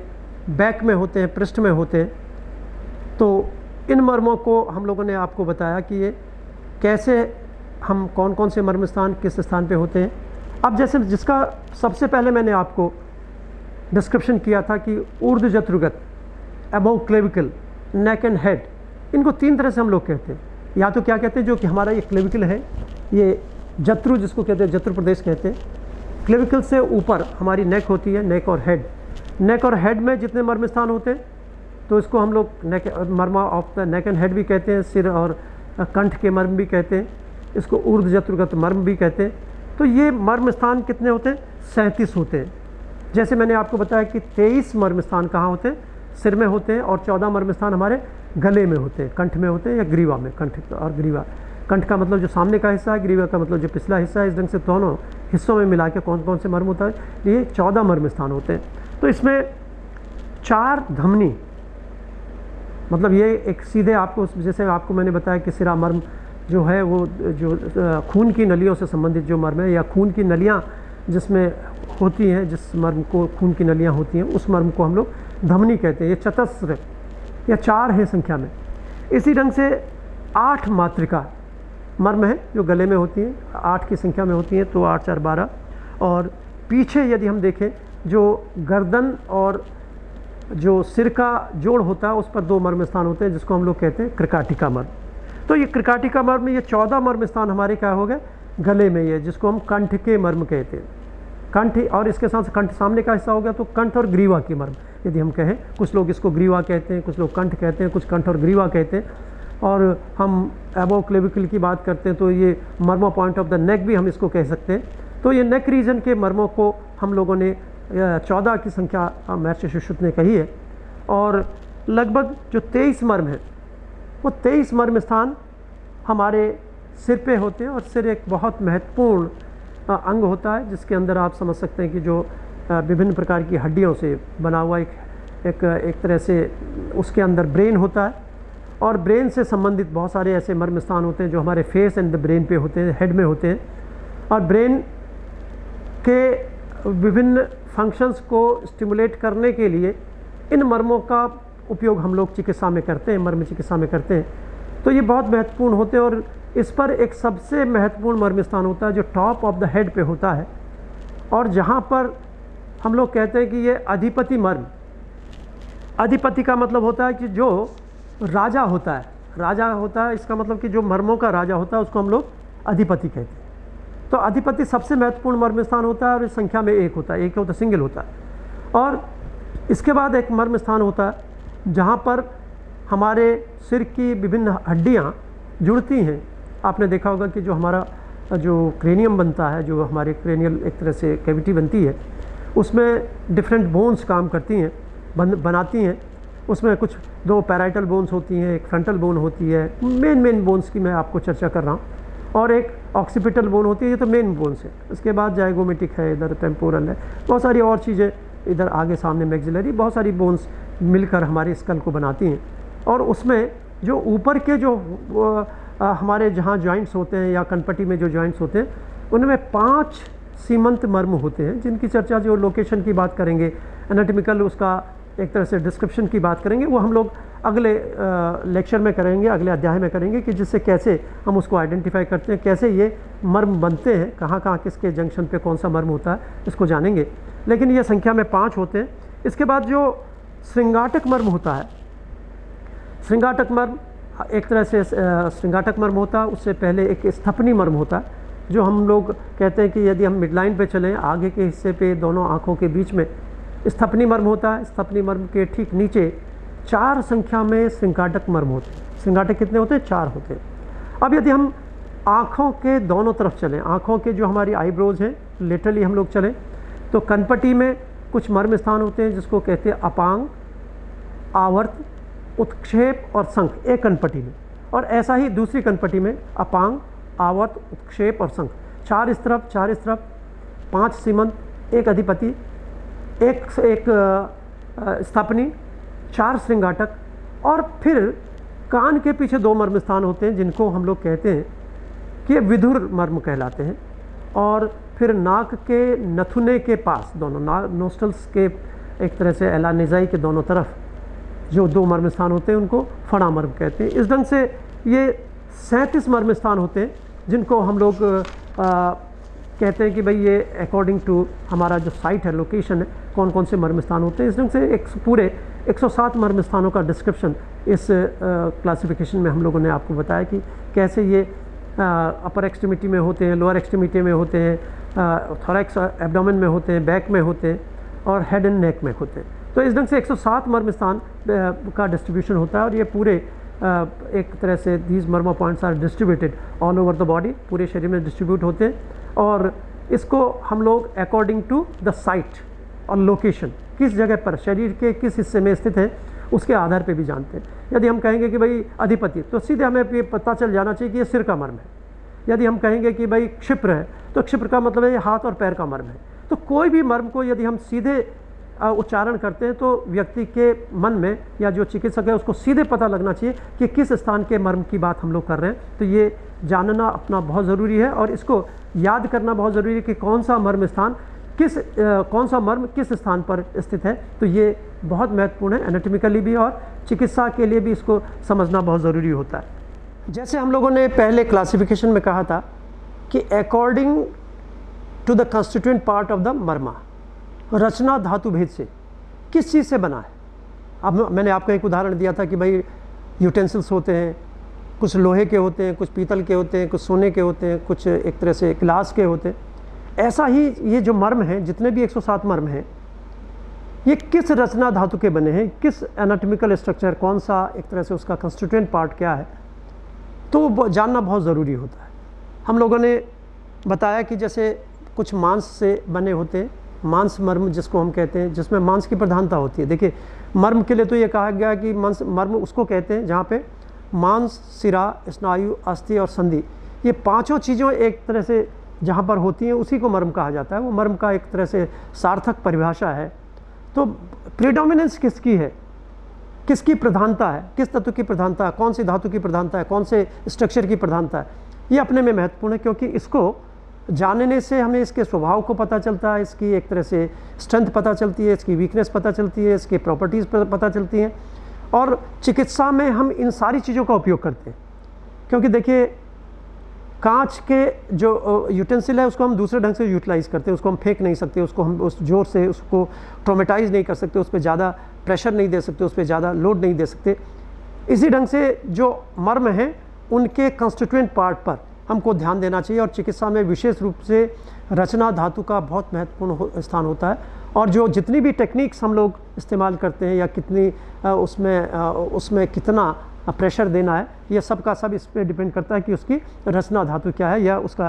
बैक में होते हैं, पृष्ठ में होते हैं। तो इन मर्मों को हम लोगों ने आपको बताया कि ये कैसे, हम कौन कौन से मर्म स्थान किस स्थान पे होते हैं। अब जैसे जिसका सबसे पहले मैंने आपको डिस्क्रिप्शन किया था कि ऊर्ध्व जत्रुगत, above clavicle, neck and head, इनको 3 तरह से हम लोग कहते हैं। या तो क्या कहते हैं, जो कि हमारा ये क्लेविकल है, ये जत्रु जिसको कहते हैं, जत्रु प्रदेश कहते हैं। क्लेविकल से ऊपर हमारी नेक होती है, नेक और हेड। नेक और हेड में जितने मर्म स्थान होते हैं तो इसको हम लोग neck, marma of the neck and head भी कहते हैं, सिर और कंठ के मर्म भी कहते हैं, इसको ऊर्ध्व जत्रुगत मर्म भी कहते हैं। तो ये मर्म स्थान कितने होते हैं? 37 होते हैं। जैसे मैंने आपको बताया कि 23 मर्म स्थान कहाँ होते हैं? सिर में होते हैं, और 14 मर्म स्थान हमारे गले में होते हैं, कंठ में होते हैं या ग्रीवा में। कंठ और ग्रीवा, कंठ का मतलब जो सामने का हिस्सा है, ग्रीवा का मतलब जो पिछला हिस्सा है। इस ढंग से दोनों हिस्सों में मिला के कौन कौन से मर्म होता है, ये 14 मर्म स्थान होते हैं। तो इसमें 4 धमनी, मतलब ये एक सीधे आपको, जैसे आपको मैंने बताया कि सिरा मर्म जो है वो जो खून की नलियों से संबंधित जो मर्म है, या खून की नलियाँ जिसमें होती हैं, जिस मर्म को खून की नलियाँ होती हैं, उस मर्म को हम लोग धमनी कहते हैं। ये चतस्र या 4 है संख्या में। इसी ढंग से 8 मातृका मर्म है जो गले में होती हैं, 8 की संख्या में होती हैं, तो 8 4 12। और पीछे यदि हम देखें, जो गर्दन और जो सिर का जोड़ होता है उस पर 2 मर्म स्थान होते हैं, जिसको हम लोग कहते हैं कृकाटिका मर्म। तो ये कृकाटिका मर्म में ये 14 मर्म स्थान हमारे क्या हो गए, गले में, ये जिसको हम कंठ के मर्म कहते हैं। कंठ, और इसके साथ कंठ सामने का हिस्सा हो गया, तो कंठ और ग्रीवा की मर्म यदि हम कहें, कुछ लोग इसको ग्रीवा कहते हैं, कुछ लोग कंठ कहते हैं, कुछ कंठ और ग्रीवा कहते हैं। और हम एबो क्लेविकल की बात करते हैं तो ये मर्मो पॉइंट ऑफ द नेक भी हम इसको कह सकते हैं। तो ये नेक रीजन के मर्मों को हम लोगों ने 14 की संख्या महर्षि सुश्रुत ने कही है। और लगभग जो 23 मर्म है, वो 23 मर्म स्थान हमारे सिर पे होते हैं। और सिर एक बहुत महत्वपूर्ण अंग होता है, जिसके अंदर आप समझ सकते हैं कि जो विभिन्न प्रकार की हड्डियों से बना हुआ एक तरह से उसके अंदर ब्रेन होता है। और ब्रेन से संबंधित बहुत सारे ऐसे मर्म स्थान होते हैं जो हमारे फेस एंड द ब्रेन पे होते हैं, हेड में होते हैं। और ब्रेन के विभिन्न फंक्शंस को स्टिमुलेट करने के लिए इन मर्मों का उपयोग हम लोग चिकित्सा में करते हैं, मर्म चिकित्सा में करते हैं। तो ये बहुत महत्वपूर्ण होते हैं। और इस पर एक सबसे महत्वपूर्ण मर्म स्थान होता है जो टॉप ऑफ द हेड पे होता है, और जहाँ पर हम लोग कहते हैं कि ये अधिपति मर्म। अधिपति का मतलब होता है कि जो राजा होता है, राजा होता है, इसका मतलब कि जो मर्मों का राजा होता है उसको हम लोग अधिपति कहते हैं। तो अधिपति सबसे महत्वपूर्ण मर्म स्थान होता है, और इस संख्या में 1 होता है, 1 होता सिंगल होता है। और इसके बाद एक मर्म स्थान होता है जहाँ पर हमारे सिर की विभिन्न हड्डियाँ जुड़ती हैं। आपने देखा होगा कि जो हमारा जो क्रेनियम बनता है, जो हमारे क्रेनियल एक तरह से कैविटी बनती है, उसमें डिफरेंट बोन्स काम करती हैं, बनाती हैं। उसमें कुछ 2 पैराइटल बोन्स होती हैं, एक फ्रंटल बोन होती है, मेन बोन्स की मैं आपको चर्चा कर रहा हूँ, और एक ऑक्सीपिटल बोन होती है, ये तो मेन बोन्स है। इसके बाद जाइगोमेटिक है, इधर टेम्पोरल है, बहुत सारी और चीज़ें, इधर आगे सामने मैक्सिलरी, बहुत सारी बोन्स मिलकर हमारे स्कल को बनाती हैं। और उसमें जो ऊपर के जो हमारे जहाँ जॉइंट्स होते हैं या कनपट्टी में जो जॉइंट्स होते हैं, उनमें 5 सीमंत मर्म होते हैं, जिनकी चर्चा जो लोकेशन की बात करेंगे, एनाटॉमिकल उसका एक तरह से डिस्क्रिप्शन की बात करेंगे, वो हम लोग अगले लेक्चर में करेंगे, अगले अध्याय में करेंगे, कि जिससे कैसे हम उसको आइडेंटिफाई करते हैं, कैसे ये मर्म बनते हैं, कहाँ कहाँ किसके जंक्शन पे कौन सा मर्म होता है, इसको जानेंगे। लेकिन ये संख्या में 5 होते हैं। इसके बाद जो श्रृंगाटक मर्म होता है, श्रृंगाटक मर्म एक तरह से श्रृंगाटक मर्म होता है, उससे पहले एक स्थपनी मर्म होता है, जो हम लोग कहते हैं कि यदि हम मिडलाइन पे चलें, आगे के हिस्से पे दोनों आँखों के बीच में स्थपनी मर्म होता है। स्थपनी मर्म के ठीक नीचे 4 संख्या में श्रृंगाटक मर्म होते हैं। श्रृंगाटक कितने होते हैं? 4 होते हैं। अब यदि हम आँखों के दोनों तरफ चलें, आँखों के जो हमारी आईब्रोज हैं, लेटरली हम लोग चलें, तो कनपट्टी में कुछ मर्म स्थान होते हैं जिसको कहते हैं अपांग, आवर्त, उत्क्षेप और शंख, एक कनपट्टी में। और ऐसा ही दूसरी कनपट्टी में अपांग, आवर्त, उत्क्षेप और शंख, 4 इस तरफ, 4 इस तरफ, 5 सीमंत, 1 अधिपति, एक स्थापनी, 4 श्रृंगाटक। और फिर कान के पीछे 2 मर्म स्थान होते हैं जिनको हम लोग कहते हैं कि ये विधुर मर्म कहलाते हैं। और फिर नाक के नथुने के पास दोनों नोस्टल्स के एक तरह से एलानिजाई के दोनों तरफ जो 2 मर्म स्थान होते हैं उनको फड़ा मर्म कहते हैं। इस ढंग से ये 37 मर्म स्थान होते हैं जिनको हम लोग कहते हैं कि भाई ये अकॉर्डिंग टू हमारा जो साइट है, लोकेशन है, कौन कौन से मर्म स्थान होते हैं। इस ढंग से एक पूरे 107 मर्म स्थानों का डिस्क्रिप्शन इस क्लासिफिकेशन में हम लोगों ने आपको बताया कि कैसे ये अपर एक्सट्रीमिटी में होते हैं, लोअर एक्सट्रीमिटी में होते हैं, थोरैक्स एब्डोमेन में होते हैं, बैक में होते हैं और हेड एंड नेक में होते हैं। तो इस ढंग से 107 मर्म स्थान का डिस्ट्रीब्यूशन होता है। और ये पूरे एक तरह से these marma points are distributed all over the body, पूरे शरीर में डिस्ट्रीब्यूट होते हैं। और इसको हम लोग अकॉर्डिंग टू द साइट और लोकेशन, किस जगह पर शरीर के किस हिस्से में स्थित है, उसके आधार पे भी जानते हैं। यदि हम कहेंगे कि भाई अधिपति, तो सीधे हमें ये पता चल जाना चाहिए कि ये सिर का मर्म है। यदि हम कहेंगे कि भाई क्षिप्र है, तो क्षिप्र का मतलब है ये हाथ और पैर का मर्म है। तो कोई भी मर्म को यदि हम सीधे उच्चारण करते हैं तो व्यक्ति के मन में या जो चिकित्सक है उसको सीधे पता लगना चाहिए कि किस स्थान के मर्म की बात हम लोग कर रहे हैं। तो ये जानना अपना बहुत ज़रूरी है और इसको याद करना बहुत ज़रूरी है कि कौन सा मर्म स्थान कौन सा मर्म किस स्थान पर स्थित है। तो ये बहुत महत्वपूर्ण है एनाटॉमिकली भी और चिकित्सा के लिए भी इसको समझना बहुत ज़रूरी होता है। जैसे हम लोगों ने पहले क्लासिफिकेशन में कहा था कि according to the constituent part of the marma, रचना धातु भेद से किस चीज़ से बना है। अब मैंने आपको एक उदाहरण दिया था कि भाई यूटेंसिल्स होते हैं, कुछ लोहे के होते हैं, कुछ पीतल के होते हैं, कुछ सोने के होते हैं, कुछ एक तरह से ग्लास के होते हैं। ऐसा ही ये जो मर्म हैं, जितने भी 107 मर्म हैं, ये किस रचना धातु के बने हैं, किस एनाटॉमिकल स्ट्रक्चर, कौन सा एक तरह से उसका कंस्टिट्यूएंट पार्ट क्या है, तो वो जानना बहुत ज़रूरी होता है। हम लोगों ने बताया कि जैसे कुछ मांस से बने होते हैं, मांस मर्म जिसको हम कहते हैं, जिसमें मांस की प्रधानता होती है। देखिए मर्म के लिए तो ये कहा गया कि मर्म उसको कहते हैं जहाँ पे मांस, सिरा, स्नायु, अस्थि और संधि, ये पांचों चीज़ों एक तरह से जहाँ पर होती हैं उसी को मर्म कहा जाता है। वो मर्म का एक तरह से सार्थक परिभाषा है। तो प्रीडोमिनेंस किसकी है, किसकी प्रधानता है, किस तत्व की प्रधानता है, कौन सी धातु की प्रधानता है, कौन से स्ट्रक्चर की प्रधानता है, ये अपने में महत्वपूर्ण है। क्योंकि इसको जानने से हमें इसके स्वभाव को पता चलता है, इसकी एक तरह से स्ट्रेंथ पता चलती है, इसकी वीकनेस पता चलती है, इसकी प्रॉपर्टीज़ पता चलती हैं। और चिकित्सा में हम इन सारी चीज़ों का उपयोग करते हैं। क्योंकि देखिए कांच के जो यूटेंसिल है उसको हम दूसरे ढंग से यूटिलाइज़ करते हैं, उसको हम फेंक नहीं सकते, उसको हम उस जोर से उसको ट्रोमेटाइज़ नहीं कर सकते, उस पर ज़्यादा प्रेशर नहीं दे सकते, उस पर ज़्यादा लोड नहीं दे सकते। इसी ढंग से जो मर्म हैं उनके कंस्टिट्यूएंट पार्ट पर हमको ध्यान देना चाहिए। और चिकित्सा में विशेष रूप से रचना धातु का बहुत महत्वपूर्ण स्थान होता है। और जो जितनी भी टेक्निक्स हम लोग इस्तेमाल करते हैं या कितनी उसमें कितना प्रेशर देना है, ये सब का सब इस पर डिपेंड करता है कि उसकी रचना धातु क्या है या उसका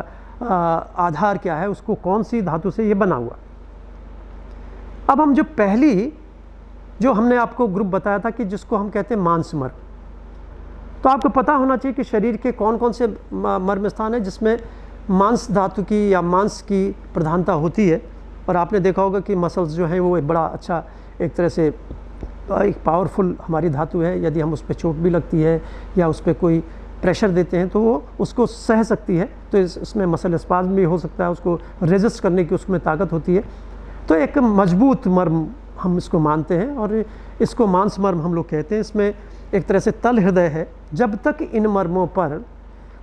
आधार क्या है, उसको कौन सी धातु से ये बना हुआ। अब हम जो हमने आपको ग्रुप बताया था कि जिसको हम कहते हैं मांस मर्म, तो आपको पता होना चाहिए कि शरीर के कौन कौन से मर्म स्थान है जिसमें मांस धातु की या मांस की प्रधानता होती है। और आपने देखा होगा कि मसल्स जो हैं वो एक बड़ा अच्छा एक तरह से एक पावरफुल हमारी धातु है। यदि हम उस पर चोट भी लगती है या उस पर कोई प्रेशर देते हैं तो वो उसको सह सकती है। तो इसमें मसल स्पाज्म भी हो सकता है, उसको रेजिस्ट करने की उसमें ताकत होती है। तो एक मजबूत मर्म हम इसको मानते हैं और इसको मांस मर्म हम लोग कहते हैं। इसमें एक तरह से तल हृदय है। जब तक इन मर्मों पर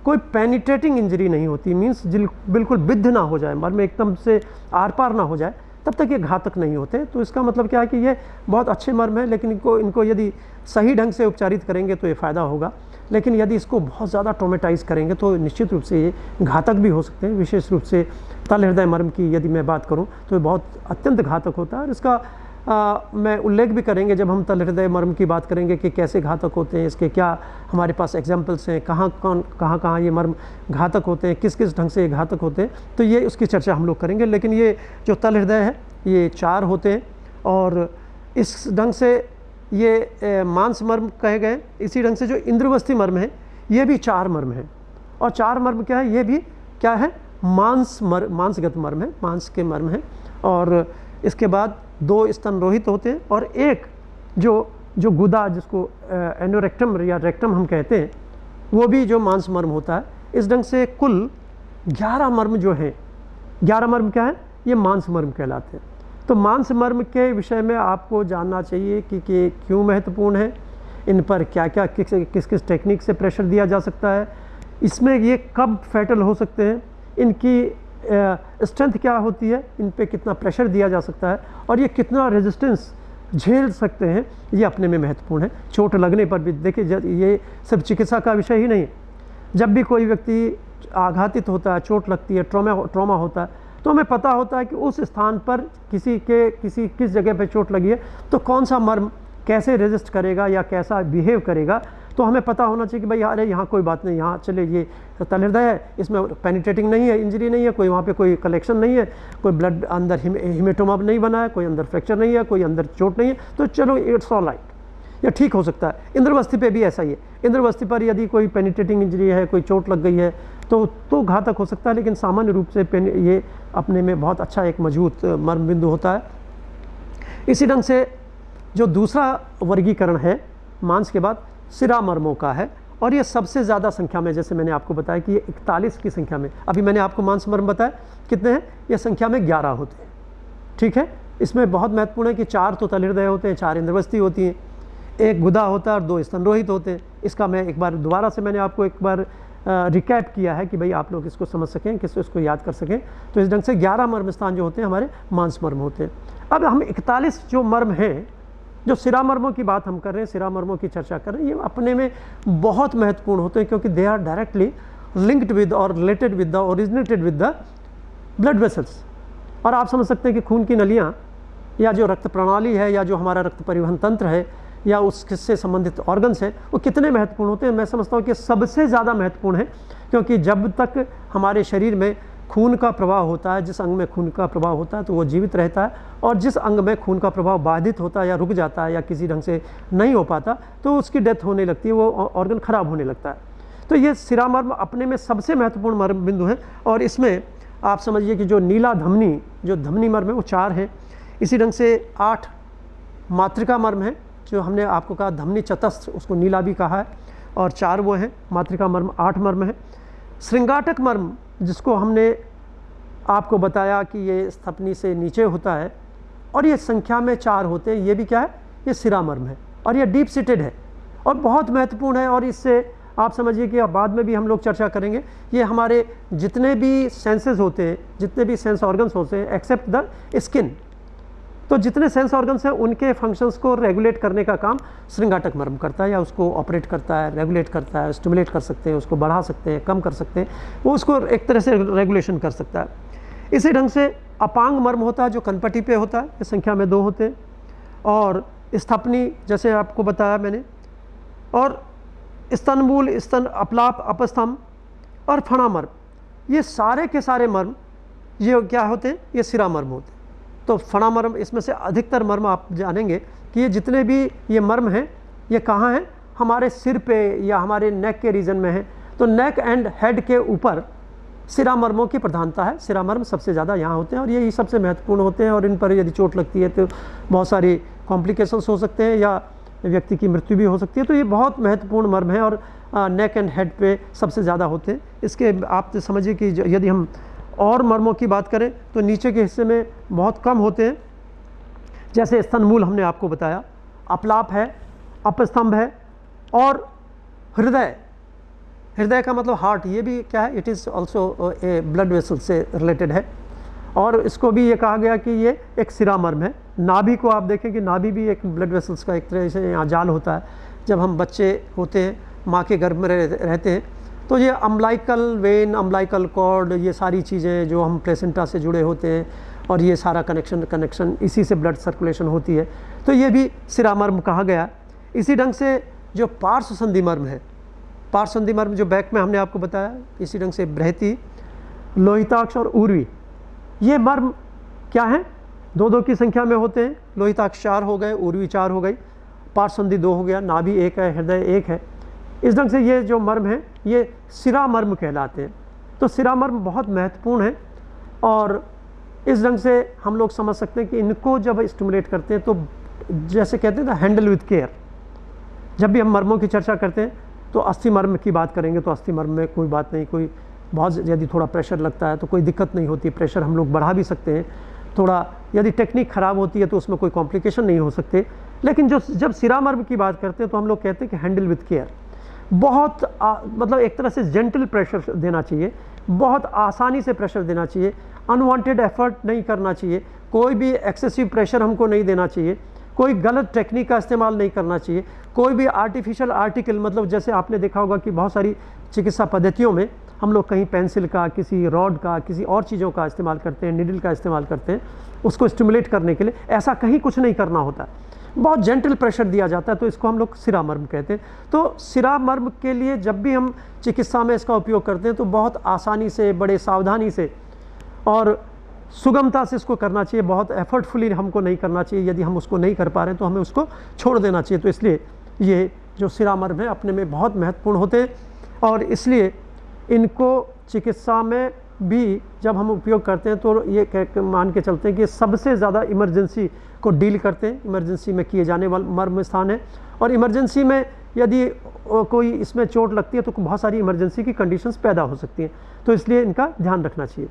कोई पेनिट्रेटिंग इंजरी नहीं होती, मीन्स बिल्कुल बिद्ध ना हो जाए, मर्म एकदम से आर पार ना हो जाए, तब तक ये घातक नहीं होते। तो इसका मतलब क्या है कि ये बहुत अच्छे मर्म है, लेकिन इनको यदि सही ढंग से उपचारित करेंगे तो ये फ़ायदा होगा। लेकिन यदि इसको बहुत ज़्यादा ट्रोमेटाइज़ करेंगे तो निश्चित रूप से ये घातक भी हो सकते हैं। विशेष रूप से तल हृदय मर्म की यदि मैं बात करूँ तो ये बहुत अत्यंत घातक होता है। और इसका मैं उल्लेख भी करेंगे जब हम तल हृदय मर्म की बात करेंगे कि कैसे घातक होते हैं, इसके क्या हमारे पास एग्जाम्पल्स हैं, कहाँ ये मर्म घातक होते हैं, किस किस ढंग से ये घातक होते हैं, तो ये उसकी चर्चा हम लोग करेंगे। लेकिन ये जो तल हृदय है ये 4 होते हैं और इस ढंग से ये मांस मर्म कहे गए। इसी ढंग से जो इंद्रवस्ती मर्म है ये भी 4 मर्म है। और 4 मर्म क्या है, ये भी क्या है, मांसगत मर्म है, मांस के मर्म है। और इसके बाद 2 स्तन रोहित होते हैं और एक जो गुदा जिसको एनोरेक्टम या रेक्टम हम कहते हैं वो भी जो मांस मर्म होता है। इस ढंग से कुल 11 मर्म जो हैं, 11 मर्म क्या है, ये मांस मर्म कहलाते हैं। तो मांस मर्म के विषय में आपको जानना चाहिए कि क्यों महत्वपूर्ण है, इन पर क्या क्या किस किस टेक्निक से प्रेशर दिया जा सकता है, इसमें ये कब फैटल हो सकते हैं, इनकी स्ट्रेंथ क्या होती है, इन पे कितना प्रेशर दिया जा सकता है और ये कितना रेजिस्टेंस झेल सकते हैं, ये अपने में महत्वपूर्ण है। चोट लगने पर भी देखिए, ये सब चिकित्सा का विषय ही नहीं है। जब भी कोई व्यक्ति आघातित होता है, चोट लगती है, ट्रॉमा होता है, तो हमें पता होता है कि उस स्थान पर किस जगह पे चोट लगी है तो कौन सा मर्म कैसे रेजिस्ट करेगा या कैसा बिहेव करेगा। तो हमें पता होना चाहिए कि भाई अरे यहाँ कोई बात नहीं, यहाँ चले ये तल हृदय है, इसमें पेनिट्रेटिंग नहीं है, इंजरी नहीं है, कोई वहाँ पे कोई कलेक्शन नहीं है, कोई ब्लड अंदर हिमेटोमा नहीं बना है, कोई अंदर फ्रैक्चर नहीं है, कोई अंदर चोट नहीं है, तो चलो इट्स ऑल राइट। या ठीक हो सकता है। इंद्रवस्ती पे भी ऐसा ही है, इंद्रवस्ती पर यदि कोई पेनिट्रेटिंग इंजरी है, कोई चोट लग गई है तो घातक हो सकता है, लेकिन सामान्य रूप से ये अपने में बहुत अच्छा एक मजबूत मर्म बिंदु होता है। इसी ढंग से जो दूसरा वर्गीकरण है मांस के बाद सिरा मर्मों का है, और ये सबसे ज़्यादा संख्या में, जैसे मैंने आपको बताया कि ये 41 की संख्या में, अभी मैंने आपको मांस मर्म बताया कितने हैं, ये संख्या में 11 होते हैं। ठीक है, इसमें बहुत महत्वपूर्ण है कि 4 तो तल हृदय होते हैं, 4 इंद्रवस्ती होती हैं, 1 गुदा होता है और 2 स्तनरोहित होते हैं। इसका मैं एक बार दोबारा से मैंने आपको एक बार रिकैप किया है कि भाई आप लोग इसको समझ सकें, इसको याद कर सकें। तो इस ढंग से 11 मर्म स्थान जो होते हैं हमारे मांस मर्म होते हैं। अब हम 41 जो मर्म हैं, जो सिरा मर्मों की बात हम कर रहे हैं, सिरा मर्मों की चर्चा कर रहे हैं, ये अपने में बहुत महत्वपूर्ण होते हैं, क्योंकि they are directly linked with और related with the originated with the blood vessels. और आप समझ सकते हैं कि खून की नलियाँ या जो रक्त प्रणाली है या जो हमारा रक्त परिवहन तंत्र है या उससे संबंधित ऑर्गन्स हैं, वो कितने महत्वपूर्ण होते हैं। मैं समझता हूँ कि सबसे ज़्यादा महत्वपूर्ण है, क्योंकि जब तक हमारे शरीर में खून का प्रवाह होता है, जिस अंग में खून का प्रवाह होता है तो वो जीवित रहता है, और जिस अंग में खून का प्रवाह बाधित होता है या रुक जाता है या किसी ढंग से नहीं हो पाता तो उसकी डेथ होने लगती है, वो ऑर्गन खराब होने लगता है। तो ये सिरा मर्म अपने में सबसे महत्वपूर्ण मर्म बिंदु है। और इसमें आप समझिए कि जो नीला धमनी, जो धमनी मर्म है वो 4 है। इसी ढंग से 8 मातृका मर्म है, जो हमने आपको कहा धमनी चतस्त्र, उसको नीला भी कहा है, और 4 वो हैं मातृका मर्म, 8 मर्म है। श्रृंगाटक मर्म, जिसको हमने आपको बताया कि ये स्थपनी से नीचे होता है और ये संख्या में 4 होते हैं, ये भी क्या है, ये सिरा मर्म है, और ये डीप सीटेड है और बहुत महत्वपूर्ण है। और इससे आप समझिए कि अब बाद में भी हम लोग चर्चा करेंगे, ये हमारे जितने भी सेंसेस होते हैं, जितने भी सेंस ऑर्गन्स होते हैं एक्सेप्ट द स्किन, तो जितने सेंस ऑर्गन्स हैं उनके फंक्शंस को रेगुलेट करने का काम श्रृंगाटक मर्म करता है, या उसको ऑपरेट करता है, रेगुलेट करता है, स्टिमुलेट कर सकते हैं, उसको बढ़ा सकते हैं, कम कर सकते हैं, वो उसको एक तरह से रेगुलेशन कर सकता है। इसी ढंग से अपांग मर्म होता है, जो कनपटी पे होता है, ये संख्या में 2 होते हैं। और स्थपनी, जैसे आपको बताया मैंने, और स्तनमूल, स्तन अपलाप, अपस्तंभ और फणा मर्म, ये सारे के सारे मर्म ये क्या होते हैं, ये सिरा मर्म होते हैं। तो फणा मर्म, इसमें से अधिकतर मर्म आप जानेंगे कि ये जितने भी ये मर्म हैं ये कहाँ हैं, हमारे सिर पे या हमारे नेक के रीजन में है। तो नेक एंड हेड के ऊपर सिरा मर्मों की प्रधानता है, सिरा मर्म सबसे ज़्यादा यहाँ होते हैं और यही सबसे महत्वपूर्ण होते हैं। और इन पर यदि चोट लगती है तो बहुत सारी कॉम्प्लिकेशंस हो सकते हैं या व्यक्ति की मृत्यु भी हो सकती है। तो ये बहुत महत्वपूर्ण मर्म है और नेक एंड हेड पे सबसे ज़्यादा होते हैं। इसके आप समझिए कि यदि हम और मर्मों की बात करें तो नीचे के हिस्से में बहुत कम होते हैं, जैसे स्तनमूल हमने आपको बताया, अपलाप है, अपस्तंभ है, और हृदय, हृदय का मतलब हार्ट, ये भी क्या है, it is also a blood vessel से रिलेटेड है, और इसको भी ये कहा गया कि ये एक सिरा मर्म है। नाभि को आप देखें कि नाभि भी एक ब्लड वेसल्स का एक तरह से यहाँ जाल होता है। जब हम बच्चे होते हैं, माँ के गर्भ में रहते हैं, तो ये अम्बलाइकल वेन, अम्बलाइकल कॉर्ड, ये सारी चीज़ें जो हम प्लेसेंटा से जुड़े होते हैं, और ये सारा कनेक्शन इसी से ब्लड सर्कुलेशन होती है, तो ये भी सिरा मर्म कहा गया। इसी ढंग से जो पार्श्व संधि मर्म है, पार्श्व संधि मर्म जो बैक में हमने आपको बताया, इसी ढंग से बृहति, लोहिताक्ष और उर्वी, ये मर्म क्या हैं, 2-2 की संख्या में होते हैं। लोहिताक्ष 4 हो गए, उर्वी 4 हो गई, पार्श्व संधि 2 हो गया, नाभि 1 है, हृदय 1 है। इस ढंग से ये जो मर्म है ये सिरा मर्म कहलाते हैं। तो सिरा मर्म बहुत महत्वपूर्ण है, और इस ढंग से हम लोग समझ सकते हैं कि इनको जब स्टिमुलेट करते हैं तो जैसे कहते हैं ना, हैंडल विथ केयर। जब भी हम मर्मों की चर्चा करते हैं तो अस्थि मर्म की बात करेंगे, तो अस्थि मर्म में कोई बात नहीं, कोई बहुत यदि थोड़ा प्रेशर लगता है तो कोई दिक्कत नहीं होती, प्रेशर हम लोग बढ़ा भी सकते हैं। थोड़ा यदि टेक्निक ख़राब होती है तो उसमें कोई कॉम्प्लिकेशन नहीं हो सकते। लेकिन जब सिरा मर्म की बात करते हैं तो हम लोग कहते हैं कि हैंडल विथ केयर, बहुत मतलब एक तरह से जेंटल प्रेशर देना चाहिए, बहुत आसानी से प्रेशर देना चाहिए, अनवांटेड एफर्ट नहीं करना चाहिए, कोई भी एक्सेसिव प्रेशर हमको नहीं देना चाहिए, कोई गलत टेक्निक का इस्तेमाल नहीं करना चाहिए, कोई भी आर्टिफिशियल आर्टिकल, मतलब जैसे आपने देखा होगा कि बहुत सारी चिकित्सा पद्धतियों में हम लोग कहीं पेंसिल का, किसी रॉड का, किसी और चीज़ों का इस्तेमाल करते हैं, निडल का इस्तेमाल करते हैं उसको स्टिमुलेट करने के लिए। ऐसा कहीं कुछ नहीं करना होता है, बहुत जेंटल प्रेशर दिया जाता है, तो इसको हम लोग सिरा मर्म कहते हैं। तो सिरा मर्म के लिए जब भी हम चिकित्सा में इसका उपयोग करते हैं तो बहुत आसानी से, बड़े सावधानी से और सुगमता से इसको करना चाहिए, बहुत एफर्टफुली हमको नहीं करना चाहिए। यदि हम उसको नहीं कर पा रहे हैं तो हमें उसको छोड़ देना चाहिए। तो इसलिए ये जो सिरा मर्म है अपने में बहुत महत्वपूर्ण होते हैं, और इसलिए इनको चिकित्सा में भी जब हम उपयोग करते हैं तो ये मान के चलते हैं कि सबसे ज़्यादा इमरजेंसी को डील करते हैं, इमरजेंसी में किए जाने वाला मर्म स्थान है। और इमरजेंसी में यदि कोई इसमें चोट लगती है तो बहुत सारी इमरजेंसी की कंडीशंस पैदा हो सकती हैं, तो इसलिए इनका ध्यान रखना चाहिए।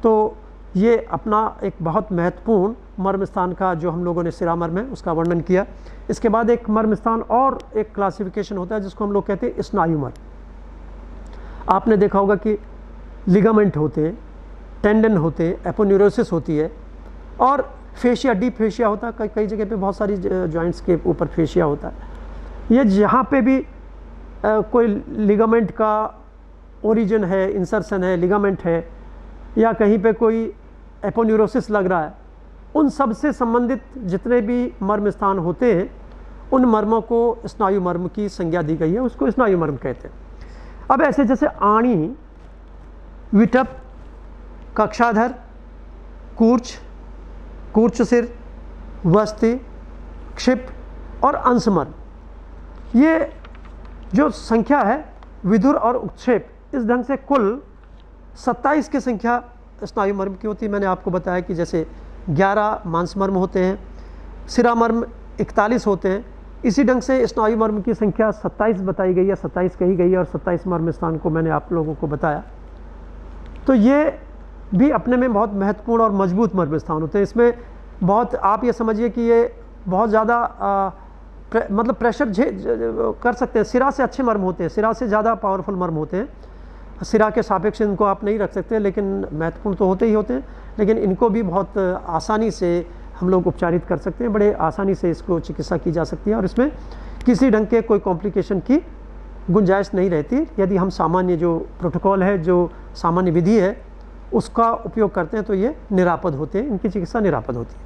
तो ये अपना एक बहुत महत्वपूर्ण मर्म स्थान का जो हम लोगों ने सिरा मर्म है उसका वर्णन किया। इसके बाद एक मर्म स्थान और एक क्लासिफिकेशन होता है जिसको हम लोग कहते हैं स्नायु मर्म। आपने देखा होगा कि लिगामेंट होते हैं, टेंडन होते हैं, एपोन्यूरोसिस होती है, और फेशिया, डीप फेशिया होता है। कई जगह पे बहुत सारी जॉइंट्स के ऊपर फेशिया होता है। ये जहाँ पे भी कोई लिगामेंट का ओरिजिन है, इंसर्शन है, लिगामेंट है, या कहीं पे कोई एपोन्यूरोसिस लग रहा है, उन सब से संबंधित जितने भी मर्म स्थान होते हैं उन मर्मों को स्नायु मर्म की संज्ञा दी गई है, उसको स्नायु मर्म कहते हैं। अब ऐसे जैसे आणी, विटप, कक्षाधर, कूर्च सिर, वस्ति, क्षिप और अंशमर्म, ये जो संख्या है विधुर और उत्क्षेप, इस ढंग से कुल 27 की संख्या स्नायु मर्म की होती है। मैंने आपको बताया कि जैसे 11 मांसमर्म होते हैं, सिरा मर्म 41 होते हैं, इसी ढंग से स्नायु मर्म की संख्या 27 बताई गई है, 27 कही गई है, और 27 मर्म स्थान को मैंने आप लोगों को बताया। तो ये भी अपने में बहुत महत्वपूर्ण और मजबूत मर्म स्थान होते हैं। इसमें बहुत, आप ये समझिए कि ये बहुत ज़्यादा मतलब प्रेशर कर सकते हैं। सिरा से अच्छे मर्म होते हैं, सिरा से ज़्यादा पावरफुल मर्म होते हैं। सिरा के सापेक्ष इनको आप नहीं रख सकते, लेकिन महत्वपूर्ण तो होते ही होते हैं, लेकिन इनको भी बहुत आसानी से हम लोग उपचारित कर सकते हैं, बड़े आसानी से इसको चिकित्सा की जा सकती है, और इसमें किसी ढंग के कोई कॉम्प्लिकेशन की गुंजाइश नहीं रहती। यदि हम सामान्य जो प्रोटोकॉल है, जो सामान्य विधि है, उसका उपयोग करते हैं तो ये निरापद होते हैं, इनकी चिकित्सा निरापद होती है।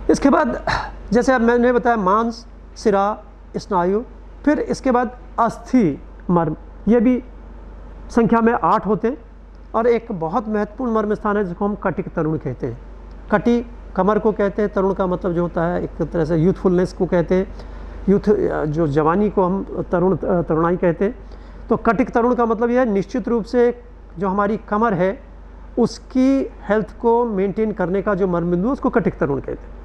इसके बाद जैसे अब मैंने बताया मांस, सिरा, स्नायु, फिर इसके बाद अस्थि मर्म, ये भी संख्या में 8 होते हैं। और एक बहुत महत्वपूर्ण मर्म स्थान है जिसको हम कटिक तरुण कहते हैं। कटी कमर को कहते हैं, तरुण का मतलब जो होता है एक तरह से यूथफुलनेस को कहते हैं, यूथ जो जवानी को हम तरुणाई कहते हैं। तो कटिक तरुण का मतलब यह है निश्चित रूप से जो हमारी कमर है उसकी हेल्थ को मेंटेन करने का जो मर्म बिंदु है उसको कटिक तरुण कहते हैं।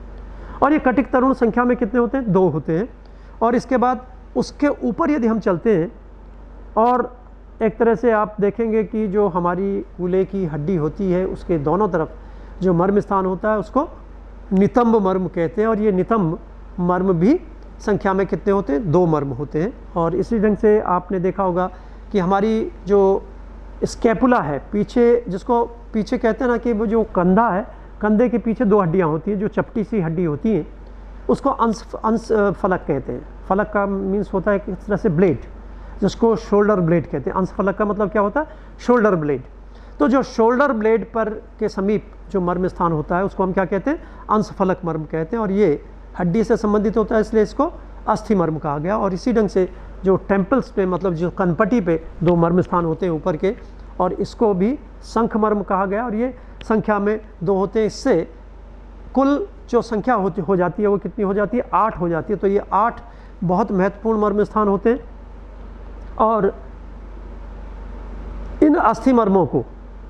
और ये कटिक तरुण संख्या में कितने होते हैं? 2 होते हैं। और इसके बाद उसके ऊपर यदि हम चलते हैं और एक तरह से आप देखेंगे कि जो हमारी कूल्हे की हड्डी होती है उसके दोनों तरफ जो मर्म स्थान होता है उसको नितंब मर्म कहते हैं। और ये नितंब मर्म भी संख्या में कितने होते हैं? 2 मर्म होते हैं। और इसी ढंग से आपने देखा होगा कि हमारी जो स्कैपुला है, पीछे जिसको पीछे कहते हैं ना, कि वो जो कंधा है, कंधे के पीछे 2 हड्डियाँ होती हैं जो चपटी सी हड्डी होती हैं, उसको अंश फलक कहते हैं। फलक का मीन्स होता है एक तरह से ब्लेड, जिसको शोल्डर ब्लेड कहते हैं। अंश फलक का मतलब क्या होता है? Shoulder blade. तो जो शोल्डर ब्लेड पर के समीप जो मर्म स्थान होता है उसको हम क्या कहते हैं? अंश फलक मर्म कहते हैं। और ये हड्डी से संबंधित होता है, इसलिए इसको अस्थि मर्म कहा गया। और इसी ढंग से जो टेम्पल्स पे, मतलब जो कनपटी पे 2 मर्म स्थान होते हैं ऊपर के, और इसको भी शंख मर्म कहा गया। और ये संख्या में 2 होते हैं। इससे कुल जो संख्या हो जाती है वो कितनी हो जाती है? 8 हो जाती है। तो ये 8 बहुत महत्वपूर्ण मर्म स्थान होते हैं। और इन अस्थि मर्मों को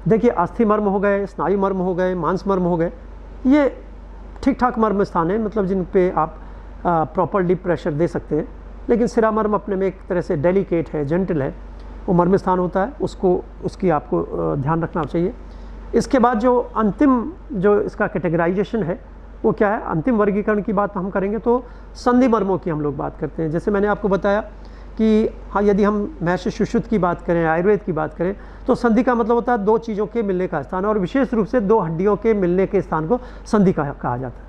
देखिए, अस्थि मर्म हो गए, स्नायु मर्म हो गए, मांस मर्म हो गए, ये ठीक ठाक मर्म स्थान है, मतलब जिन पे आप प्रॉपरली प्रेशर दे सकते हैं। लेकिन सिरा मर्म अपने में एक तरह से डेलिकेट है, जेंटल है, वो मर्म स्थान होता है, उसकी आपको ध्यान रखना चाहिए। इसके बाद जो अंतिम जो इसका कैटेगराइजेशन है वो क्या है? अंतिम वर्गीकरण की बात हम करेंगे तो संधि मर्मों की हम लोग बात करते हैं। जैसे मैंने आपको बताया कि हाँ, यदि हम महर्षि सुश्रुत की बात करें, आयुर्वेद की बात करें, तो संधि का मतलब होता है 2 चीज़ों के मिलने का स्थान, और विशेष रूप से 2 हड्डियों के मिलने के स्थान को संधि कहा जाता है।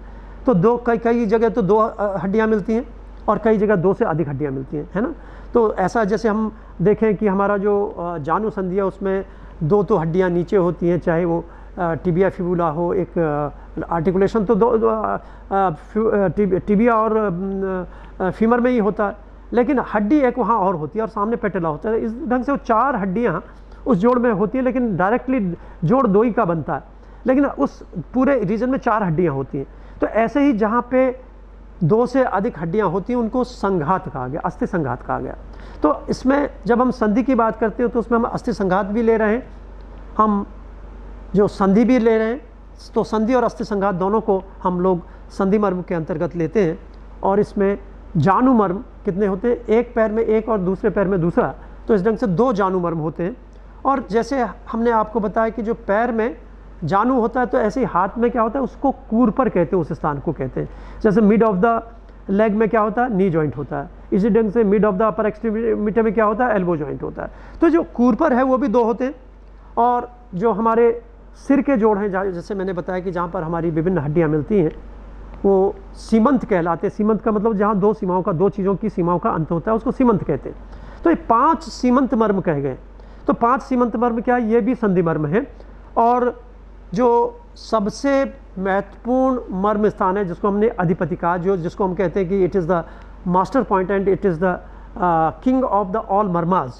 तो कई जगह तो 2 हड्डियाँ मिलती हैं और कई जगह 2 से अधिक हड्डियाँ मिलती हैं, है ना। तो ऐसा जैसे हम देखें कि हमारा जो जानु संधि है उसमें 2 तो हड्डियाँ नीचे होती हैं, चाहे वो टिबिया फिबुला हो, एक आर्टिकुलेशन तो टिबिया और फीमर में ही होता है, लेकिन हड्डी एक वहाँ और होती है और सामने पेटेला होता है। इस ढंग से वो 4 हड्डियाँ उस जोड़ में होती है, लेकिन डायरेक्टली जोड़ 2 ही का बनता है। लेकिन उस पूरे रीजन में 4 हड्डियाँ होती हैं। तो ऐसे ही जहाँ पे 2 से अधिक हड्डियाँ होती हैं उनको संघात कहा गया, अस्थि संघात कहा गया। तो इसमें जब हम संधि की बात करते हैं तो उसमें हम अस्थि संघात भी ले रहे हैं, हम जो संधि भी ले रहे हैं। तो संधि और अस्थि संघात दोनों को हम लोग संधि मर्म के अंतर्गत लेते हैं। और इसमें जानु मर्म कितने होते हैं, एक पैर में एक और दूसरे पैर में दूसरा, तो इस ढंग से 2 जानु मर्म होते हैं। और जैसे हमने आपको बताया कि जो पैर में जानु होता है तो ऐसे ही हाथ में क्या होता है, उसको कूरपर कहते हैं, उस स्थान को कहते हैं। जैसे मिड ऑफ द लेग में क्या होता है, नी जॉइंट होता है। इसी ढंग से mid of the upper extremity में क्या होता है, एल्बो जॉइंट होता है। तो जो कूरपर है वो भी 2 होते हैं। और जो हमारे सिर के जोड़ हैं, जैसे मैंने बताया कि जहाँ पर हमारी विभिन्न हड्डियाँ मिलती हैं वो सीमंत कहलाते हैं। सीमंत का मतलब जहाँ 2 सीमाओं का, 2 चीज़ों की सीमाओं का अंत होता है, उसको सीमंत कहते हैं। तो ये 5 सीमंत मर्म कहे गए। तो 5 सीमंत मर्म क्या है, ये भी संधि मर्म है। और जो सबसे महत्वपूर्ण मर्म स्थान है जिसको हमने अधिपति कहा, जिसको हम कहते हैं कि it is the master point and it is the king of the all marmas,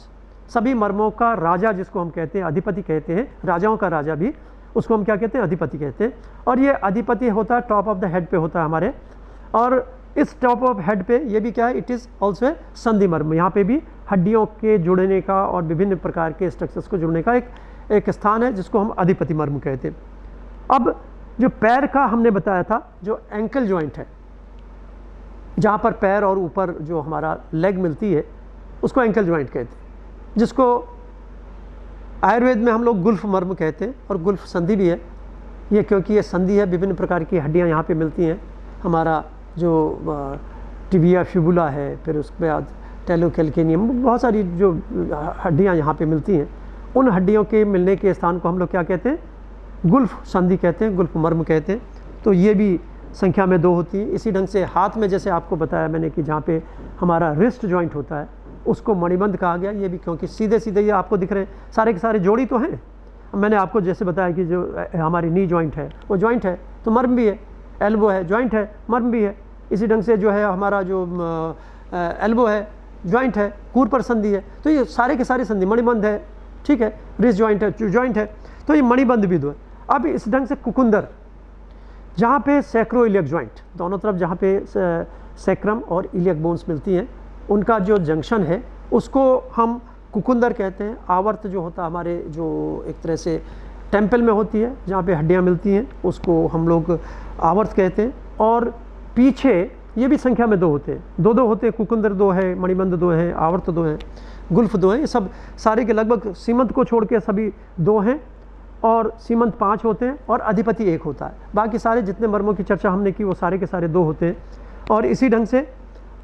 सभी मर्मों का राजा जिसको हम कहते हैं, अधिपति कहते हैं, राजाओं का राजा भी, उसको हम क्या कहते हैं, अधिपति कहते हैं। और ये अधिपति होता है टॉप ऑफ द हेड पे होता है हमारे। और इस टॉप ऑफ हेड पे ये भी क्या है, इट इज़ ऑल्सो संधि मर्म। यहाँ पे भी हड्डियों के जुड़ने का और विभिन्न प्रकार के स्ट्रक्चर्स को जुड़ने का एक स्थान है जिसको हम अधिपति मर्म कहते हैं। अब जो पैर का हमने बताया था, जो एंकल जॉइंट है, जहाँ पर पैर और ऊपर जो हमारा लेग मिलती है उसको एंकल जॉइंट कहते हैं, जिसको आयुर्वेद में हम लोग गुल्फ मर्म कहते हैं। और गुल्फ संधि भी है ये, क्योंकि ये संधि है, विभिन्न प्रकार की हड्डियाँ यहाँ पे मिलती हैं। हमारा जो टिबिया फिबुला है, फिर उसके बाद टेलोकैल्केनियम, बहुत सारी जो हड्डियाँ यहाँ पे मिलती हैं, उन हड्डियों के मिलने के स्थान को हम लोग क्या कहते हैं, गुल्फ संधि कहते हैं, गुल्फ मर्म कहते हैं। तो ये भी संख्या में 2 होती हैं। इसी ढंग से हाथ में जैसे आपको बताया मैंने कि जहाँ पे हमारा रिस्ट जॉइंट होता है उसको मणिबंध कहा गया। ये भी क्योंकि सीधे सीधे ये आपको दिख रहे हैं, सारे के सारे जोड़ी तो हैं। मैंने आपको जैसे बताया कि जो हमारी नी जॉइंट है वो जॉइंट है तो मर्म भी है, एल्बो है जॉइंट है, मर्म भी है। इसी ढंग से जो है हमारा जो एल्बो है जॉइंट है, कूर पर संधि है। तो ये सारे के सारे संधि, मणिबंध है, ठीक है, रिस्ट जॉइंट है, जॉइंट है, तो ये मणिबंध भी 2 है। अब इस ढंग से कुकुंदर, जहाँ पे सैक्रो इलियक जॉइंट, दोनों तरफ जहाँ पे सैक्रम और इलियक बोन्स मिलती हैं, उनका जो जंक्शन है उसको हम कुकुंदर कहते हैं। आवर्त जो होता है हमारे, जो एक तरह से टेम्पल में होती है जहाँ पे हड्डियाँ मिलती हैं, उसको हम लोग आवर्त कहते हैं। और पीछे ये भी संख्या में 2 होते हैं, 2 होते हैं, कुकुंदर 2 है, मणिबंध 2 है, आवर्त 2 है, गुल्फ 2 है। ये सब सारे के लगभग सीमंत को छोड़ के सभी 2 हैं। और सीमंत 5 होते हैं और अधिपति 1 होता है। बाकी सारे जितने मर्मों की चर्चा हमने की वो सारे के सारे 2 होते हैं। और इसी ढंग से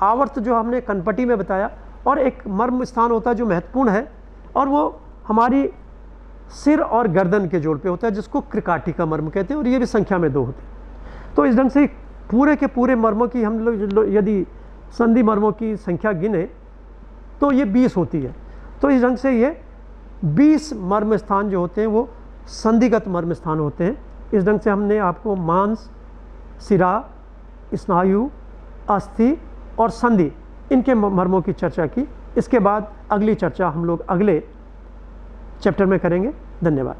आवर्त जो हमने कनपटी में बताया, और एक मर्म स्थान होता है जो महत्वपूर्ण है, और वो हमारी सिर और गर्दन के जोड़ पे होता है, जिसको क्रिकाटी का मर्म कहते हैं। और ये भी संख्या में 2 होते हैं। तो इस ढंग से पूरे के पूरे मर्मों की हम लोग यदि संधि मर्मों की संख्या गिने तो ये 20 होती है। तो इस ढंग से ये 20 मर्म स्थान जो होते हैं वो संधिगत मर्म स्थान होते हैं। इस ढंग से हमने आपको मांस, सिरा, स्नायु, अस्थि और संधि, इनके मर्मों की चर्चा की। इसके बाद अगली चर्चा हम लोग अगले चैप्टर में करेंगे। धन्यवाद।